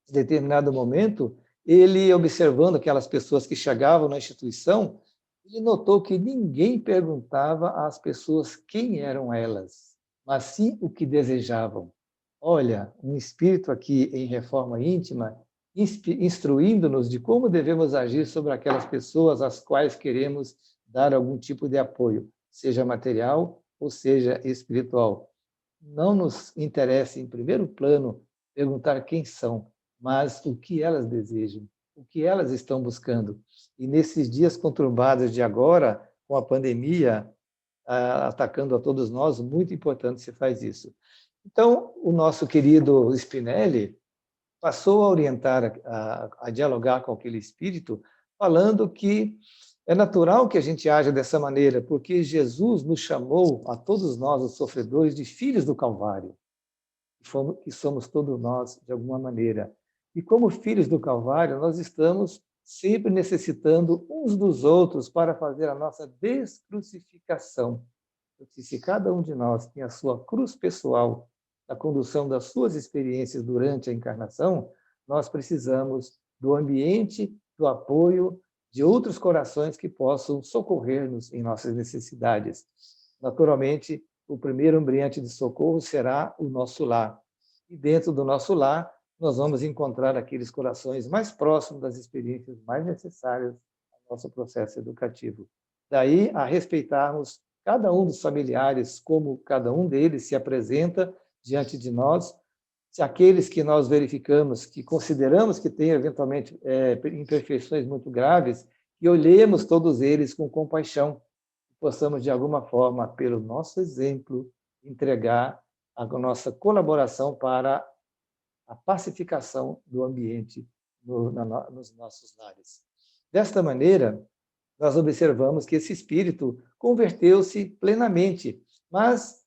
em determinado momento, ele, observando aquelas pessoas que chegavam na instituição, ele notou que ninguém perguntava às pessoas quem eram elas, mas sim o que desejavam. Olha, um espírito aqui em reforma íntima, instruindo-nos de como devemos agir sobre aquelas pessoas às quais queremos dar algum tipo de apoio, seja material ou seja espiritual. Não nos interessa, em primeiro plano, perguntar quem são, mas o que elas desejam, o que elas estão buscando. E nesses dias conturbados de agora, com a pandemia atacando a todos nós, muito importante se faz isso. Então, o nosso querido Spinelli passou a orientar, a dialogar com aquele espírito, falando que é natural que a gente haja dessa maneira, porque Jesus nos chamou, a todos nós, os sofredores, de filhos do Calvário, que somos todos nós, de alguma maneira. E como filhos do Calvário, nós estamos sempre necessitando uns dos outros para fazer a nossa descrucificação. Porque se cada um de nós tem a sua cruz pessoal, na condução das suas experiências durante a encarnação, nós precisamos do ambiente, do apoio de outros corações que possam socorrer-nos em nossas necessidades. Naturalmente, o primeiro ambiente de socorro será o nosso lar. E dentro do nosso lar, nós vamos encontrar aqueles corações mais próximos das experiências mais necessárias ao nosso processo educativo. Daí a respeitarmos cada um dos familiares, como cada um deles se apresenta diante de nós, se aqueles que nós verificamos, que consideramos que têm eventualmente imperfeições muito graves, que olhemos todos eles com compaixão, que possamos, de alguma forma, pelo nosso exemplo, entregar a nossa colaboração para a pacificação do ambiente nos nossos lares. Desta maneira, nós observamos que esse espírito converteu-se plenamente, mas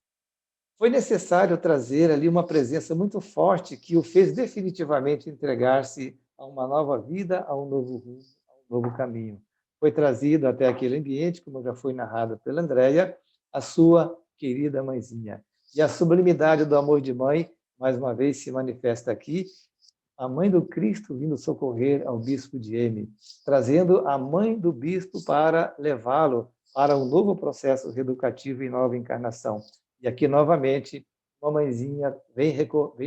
foi necessário trazer ali uma presença muito forte que o fez definitivamente entregar-se a uma nova vida, a um novo rumo, a um novo caminho. Foi trazido até aquele ambiente, como já foi narrado pela Andréia, a sua querida mãezinha. E a sublimidade do amor de mãe, mais uma vez, se manifesta aqui, a mãe do Cristo vindo socorrer ao bispo de M, trazendo a mãe do bispo para levá-lo para um novo processo reeducativo e nova encarnação. E aqui, novamente, uma mãezinha vem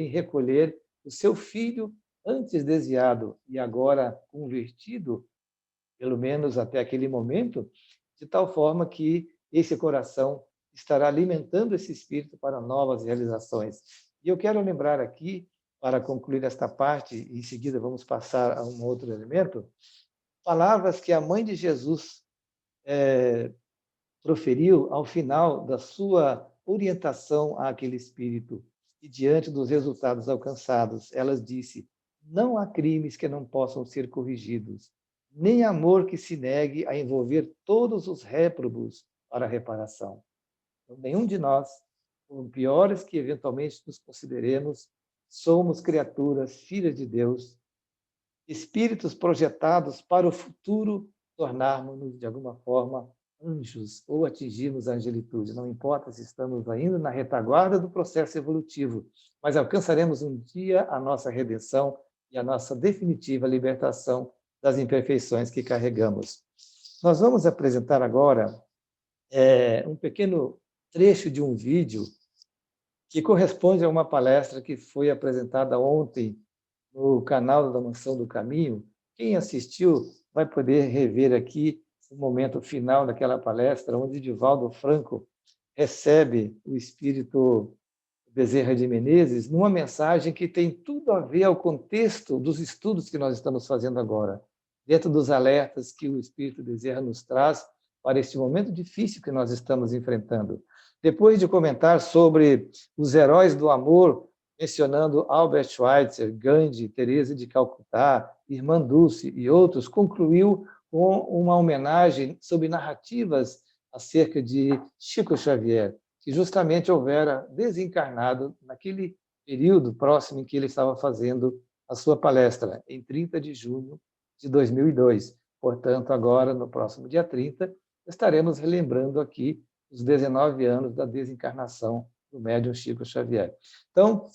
recolher o seu filho antes desviado e agora convertido, pelo menos até aquele momento, de tal forma que esse coração estará alimentando esse espírito para novas realizações. E eu quero lembrar aqui, para concluir esta parte, e em seguida vamos passar a um outro elemento, palavras que a mãe de Jesus proferiu ao final da sua orientação àquele espírito. E diante dos resultados alcançados, ela disse: não há crimes que não possam ser corrigidos, nem amor que se negue a envolver todos os réprobos para a reparação. Então, nenhum de nós, por piores que eventualmente nos consideremos, somos criaturas, filhas de Deus, espíritos projetados para o futuro tornarmos-nos, de alguma forma, anjos ou atingirmos a angelitude. Não importa se estamos ainda na retaguarda do processo evolutivo, mas alcançaremos um dia a nossa redenção e a nossa definitiva libertação das imperfeições que carregamos. Nós vamos apresentar agora um pequeno trecho de um vídeo que corresponde a uma palestra que foi apresentada ontem no canal da Mansão do Caminho. Quem assistiu vai poder rever aqui o momento final daquela palestra, onde Divaldo Franco recebe o espírito Bezerra de Menezes numa mensagem que tem tudo a ver ao contexto dos estudos que nós estamos fazendo agora, dentro dos alertas que o espírito Bezerra nos traz para este momento difícil que nós estamos enfrentando. Depois de comentar sobre os heróis do amor, mencionando Albert Schweitzer, Gandhi, Teresa de Calcutá, Irmã Dulce e outros, concluiu com uma homenagem sobre narrativas acerca de Chico Xavier, que justamente houvera desencarnado naquele período próximo em que ele estava fazendo a sua palestra, em 30 de junho de 2002. Portanto, agora, no próximo dia 30, estaremos relembrando aqui os 19 anos da desencarnação do médium Chico Xavier. Então,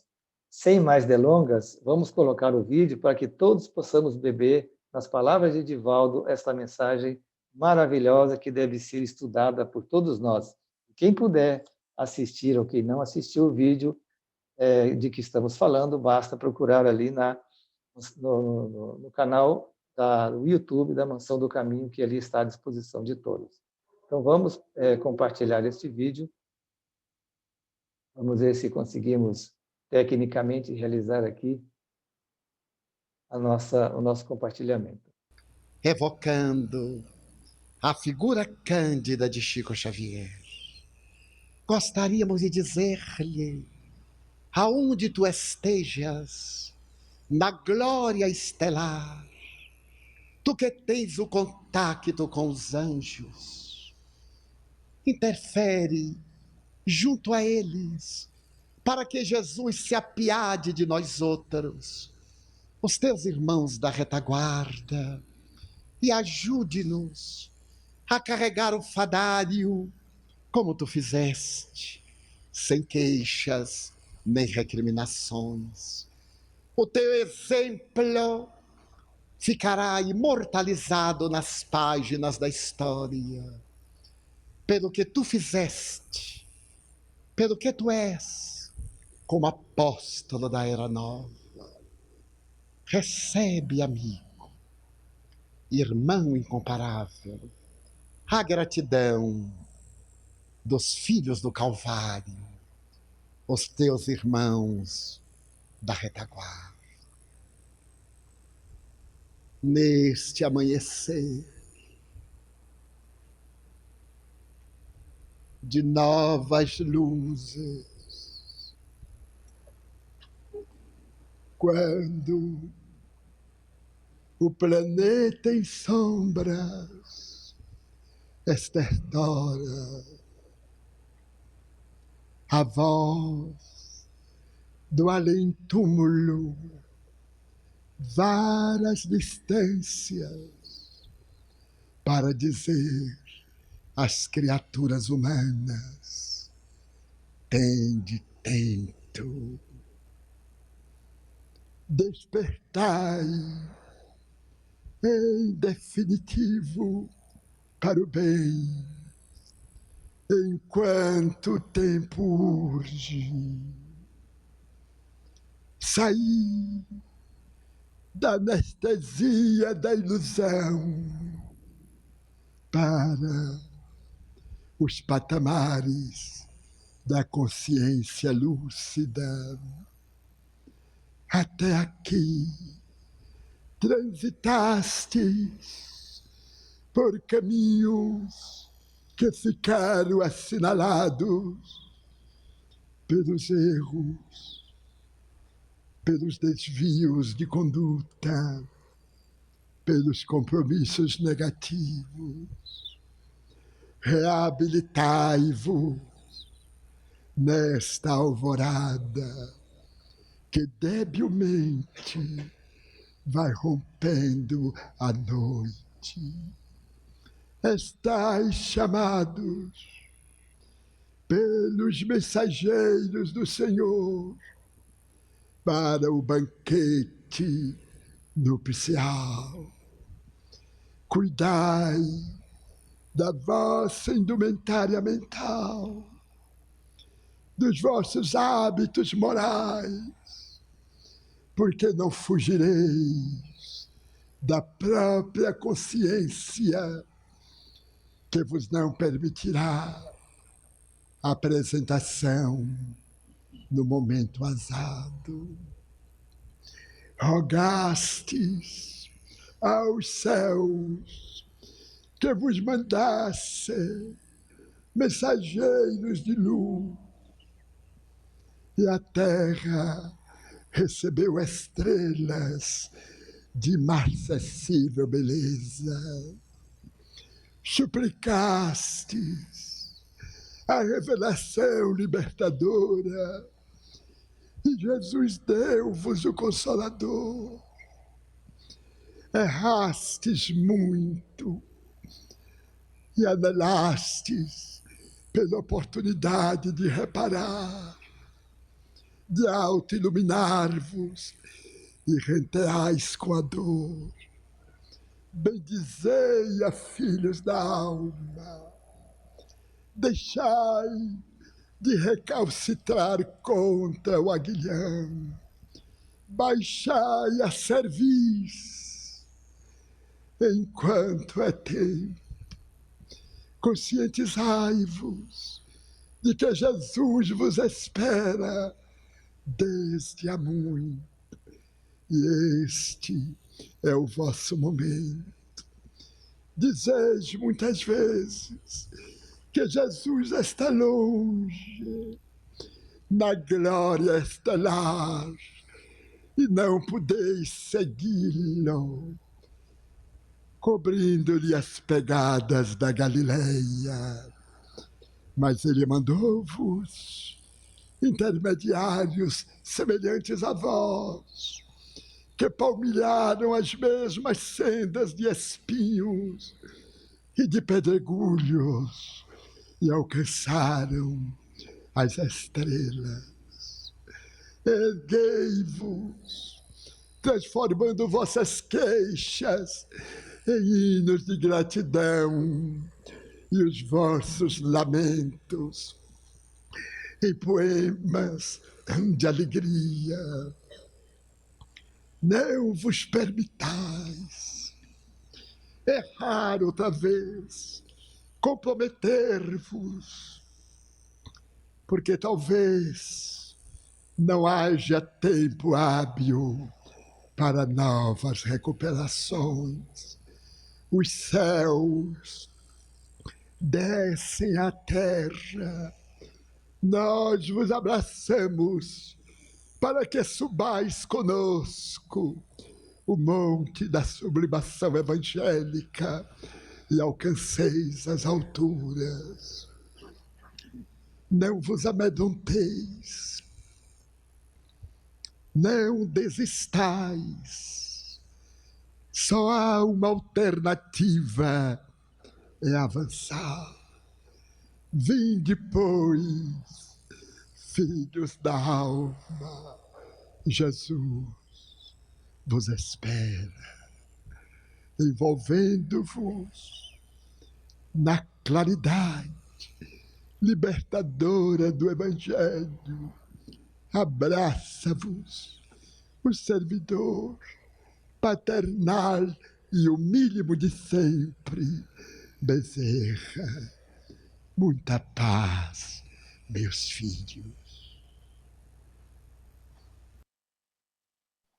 sem mais delongas, vamos colocar o vídeo para que todos possamos beber, nas palavras de Divaldo, esta mensagem maravilhosa que deve ser estudada por todos nós. Quem puder assistir ou quem não assistiu o vídeo de que estamos falando, basta procurar ali no canal do YouTube da Mansão do Caminho, que ali está à disposição de todos. Então, vamos compartilhar este vídeo. Vamos ver se conseguimos tecnicamente realizar aqui o nosso compartilhamento. Evocando a figura cândida de Chico Xavier, gostaríamos de dizer-lhe: aonde tu estejas, na glória estelar, tu que tens o contacto com os anjos, interfere junto a eles, para que Jesus se apiade de nós outros, os teus irmãos da retaguarda, e ajude-nos a carregar o fadário como tu fizeste, sem queixas nem recriminações. O teu exemplo ficará imortalizado nas páginas da história, pelo que tu fizeste, pelo que tu és, como apóstolo da Era Nova. Recebe, amigo, irmão incomparável, a gratidão dos filhos do Calvário, os teus irmãos da retaguarda. Neste amanhecer, de novas luzes. Quando o planeta em sombras estertora a voz do além-túmulo, várias distâncias, para dizer às criaturas humanas: tende tento, despertai em definitivo para o bem, enquanto o tempo urge. Saí da anestesia da ilusão para os patamares da consciência lúcida. Até aqui transitastes por caminhos que ficaram assinalados pelos erros, pelos desvios de conduta, pelos compromissos negativos. Reabilitai-vos nesta alvorada que debilmente vai rompendo a noite. Estais chamados pelos mensageiros do Senhor para o banquete nupcial. Cuidai da vossa indumentária mental, dos vossos hábitos morais, porque não fugireis da própria consciência que vos não permitirá a apresentação no momento azado. Rogastes aos céus que vos mandasse mensageiros de luz, e a terra recebeu estrelas de inacessível beleza. Suplicastes a revelação libertadora, e Jesus deu-vos o Consolador. Errastes muito e anelastes pela oportunidade de reparar, de auto-iluminar-vos, e renteais com a dor. Bendizei-a, filhos da alma, deixai de recalcitrar contra o aguilhão, baixai a cerviz enquanto é tempo. Conscientizai-vos de que Jesus vos espera desde há muito, e este é o vosso momento. Dizeis muitas vezes que Jesus está longe, na glória estelar, e não podeis segui-lo, cobrindo-lhe as pegadas da Galileia. Mas ele mandou-vos intermediários semelhantes a vós, que palmilharam as mesmas sendas de espinhos e de pedregulhos e alcançaram as estrelas. Erguei-vos, transformando vossas queixas em hinos de gratidão e os vossos lamentos em poemas de alegria. Não vos permitais errar outra vez, comprometer-vos, porque talvez não haja tempo hábil para novas recuperações. Os céus descem à terra. Nós vos abraçamos para que subais conosco o monte da sublimação evangélica e alcanceis as alturas. Não vos amedronteis, não desistais. Só há uma alternativa, é avançar. Vinde, pois, filhos da alma, Jesus vos espera, envolvendo-vos na claridade libertadora do Evangelho. Abraça-vos o servidor paternal e humílimo de sempre, Bezerra. Muita paz, meus filhos.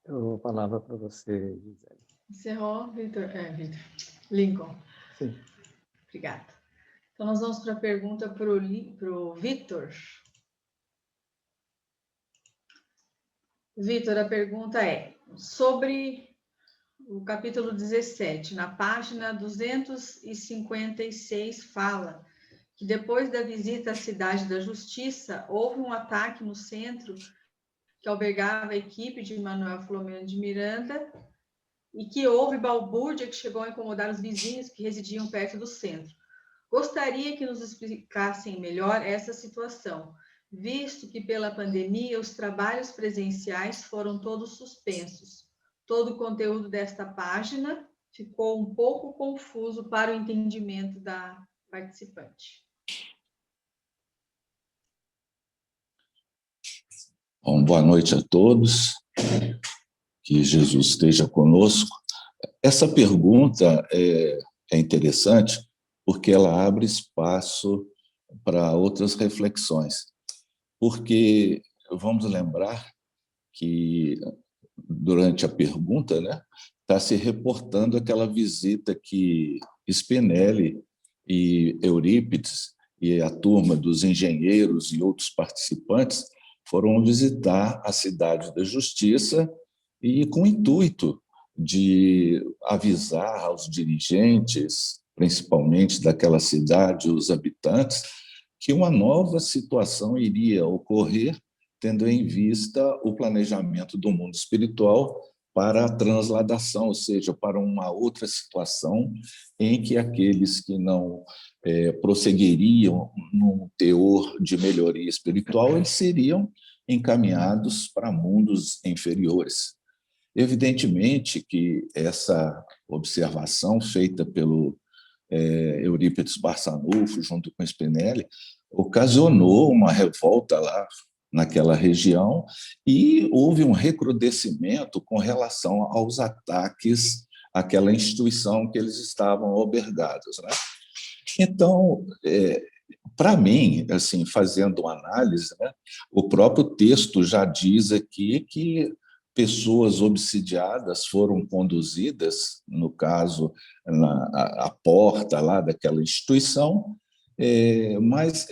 Eu dou a palavra para você, Gisele. Encerrou, Vitor? Lincoln. Sim. Obrigada. Então, nós vamos para a pergunta para o Vitor. Vitor, a pergunta é sobre o capítulo 17, na página 256, fala que depois da visita à Cidade da Justiça, houve um ataque no centro que albergava a equipe de Manuel Filomeno de Miranda e que houve balbúrdia que chegou a incomodar os vizinhos que residiam perto do centro. Gostaria que nos explicassem melhor essa situação, visto que pela pandemia os trabalhos presenciais foram todos suspensos. Todo o conteúdo desta página ficou um pouco confuso para o entendimento da participante. Bom, boa noite a todos, que Jesus esteja conosco. Essa pergunta é interessante porque ela abre espaço para outras reflexões, porque vamos lembrar que durante a pergunta, né, está se reportando aquela visita que Spinelli e Eurípides e a turma dos engenheiros e outros participantes foram visitar a Cidade da Justiça e com o intuito de avisar aos dirigentes, principalmente daquela cidade, os habitantes, que uma nova situação iria ocorrer, tendo em vista o planejamento do mundo espiritual para a transladação, ou seja, para uma outra situação em que aqueles que não prosseguiriam num teor de melhoria espiritual, eles seriam encaminhados para mundos inferiores. Evidentemente que essa observação feita pelo Eurípides Barçanufo, junto com Spinelli, ocasionou uma revolta lá naquela região e houve um recrudescimento com relação aos ataques àquela instituição que eles estavam albergados, né? Então, para mim, assim, fazendo uma análise, né, o próprio texto já diz aqui que pessoas obsidiadas foram conduzidas, no caso, à porta lá daquela instituição, mas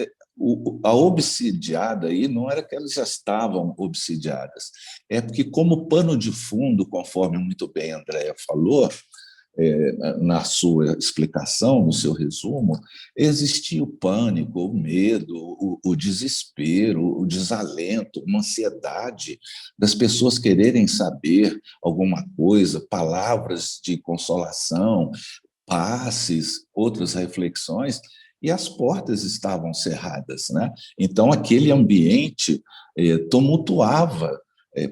a obsidiada aí não era que elas já estavam obsidiadas, é porque, como pano de fundo, conforme muito bem a Andréia falou, na sua explicação, no seu resumo, existia o pânico, o medo, o desespero, o desalento, uma ansiedade das pessoas quererem saber alguma coisa, palavras de consolação, passes, outras reflexões, e as portas estavam cerradas, né? Então, aquele ambiente tumultuava,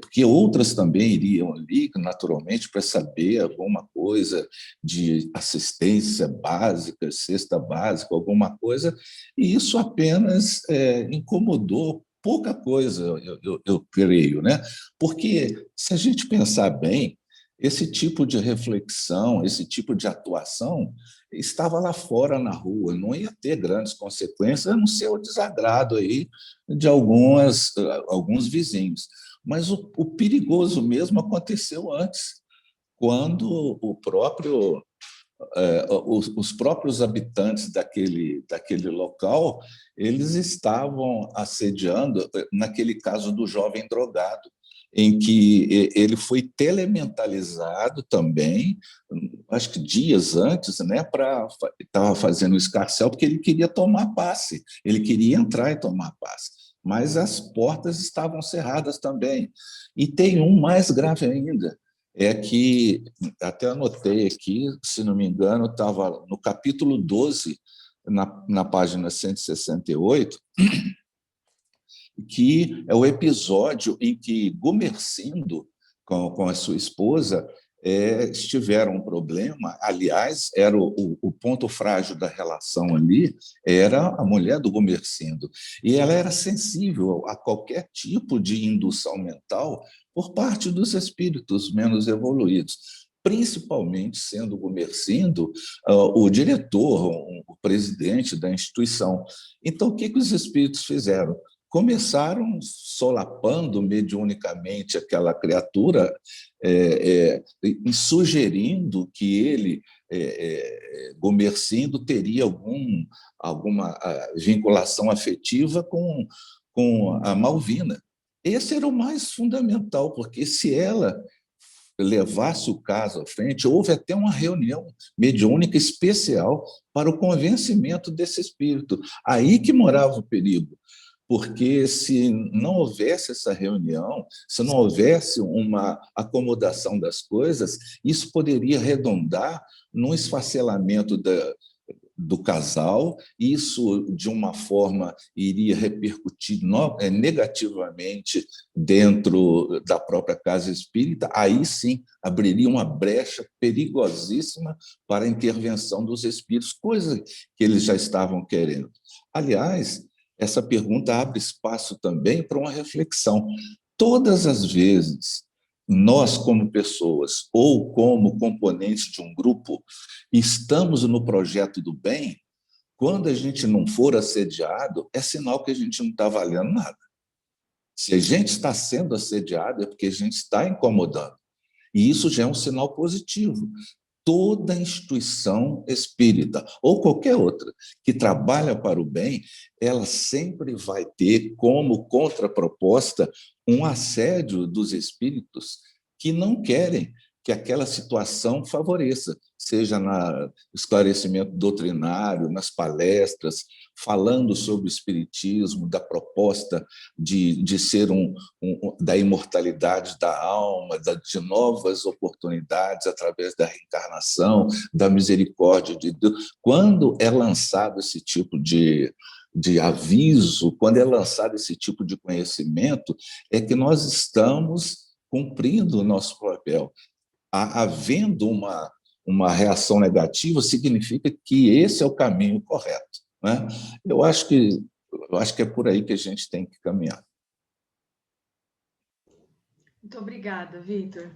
porque outras também iriam ali, naturalmente, para saber alguma coisa de assistência básica, cesta básica, alguma coisa, e isso apenas incomodou pouca coisa, eu creio, né? Porque, se a gente pensar bem, esse tipo de reflexão, esse tipo de atuação estava lá fora na rua, não ia ter grandes consequências, a não ser o desagrado aí de alguns vizinhos. Mas o perigoso mesmo aconteceu antes, quando o próprio os próprios habitantes daquele local, eles estavam assediando, naquele caso do jovem drogado, em que ele foi telementalizado também, acho que dias antes, né, estava fazendo o escarcéu, porque ele queria tomar passe, ele queria entrar e tomar passe, mas as portas estavam cerradas também. E tem um mais grave ainda, é que, até anotei aqui, se não me engano, estava no capítulo 12, na página 168, que é o episódio em que Gumersindo, com a sua esposa, tiveram um problema. Aliás, era o ponto frágil da relação ali, era a mulher do Gumersindo. E ela era sensível a qualquer tipo de indução mental por parte dos espíritos menos evoluídos, principalmente sendo Gumersindo o diretor, o presidente da instituição. Então, o que os espíritos fizeram? Começaram solapando mediunicamente aquela criatura, e sugerindo que ele, Gumersindo, teria alguma vinculação afetiva com a Malvina. Esse era o mais fundamental, porque se ela levasse o caso à frente, houve até uma reunião mediúnica especial para o convencimento desse espírito. Aí que morava o perigo. Porque se não houvesse essa reunião, se não houvesse uma acomodação das coisas, isso poderia redundar num esfacelamento do casal, isso, de uma forma, iria repercutir negativamente dentro da própria casa espírita, aí sim abriria uma brecha perigosíssima para a intervenção dos espíritos, coisa que eles já estavam querendo. Aliás, essa pergunta abre espaço também para uma reflexão. Todas as vezes, nós, como pessoas ou como componentes de um grupo, estamos no projeto do bem, quando a gente não for assediado, é sinal que a gente não está valendo nada. Se a gente está sendo assediado, é porque a gente está incomodando. E isso já é um sinal positivo. Toda instituição espírita, ou qualquer outra, que trabalha para o bem, ela sempre vai ter como contraproposta um assédio dos espíritos que não querem que aquela situação favoreça, seja no esclarecimento doutrinário, nas palestras, falando sobre o espiritismo, da proposta de ser da imortalidade da alma, de novas oportunidades através da reencarnação, da misericórdia de Deus. Quando é lançado esse tipo de aviso, quando é lançado esse tipo de conhecimento, é que nós estamos cumprindo o nosso papel. Havendo uma reação negativa, significa que esse é o caminho correto, né? Eu acho que é por aí que a gente tem que caminhar. Muito obrigada, Vitor.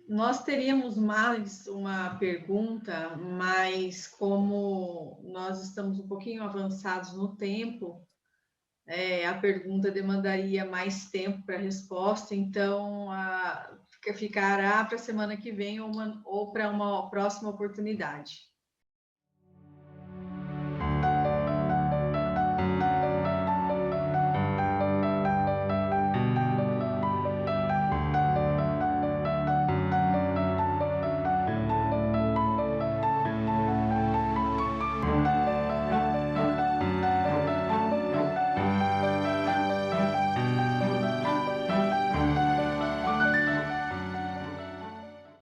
Nós teríamos mais uma pergunta, mas como nós estamos um pouquinho avançados no tempo, a pergunta demandaria mais tempo para a resposta, então ficará para a semana que vem ou para uma próxima oportunidade.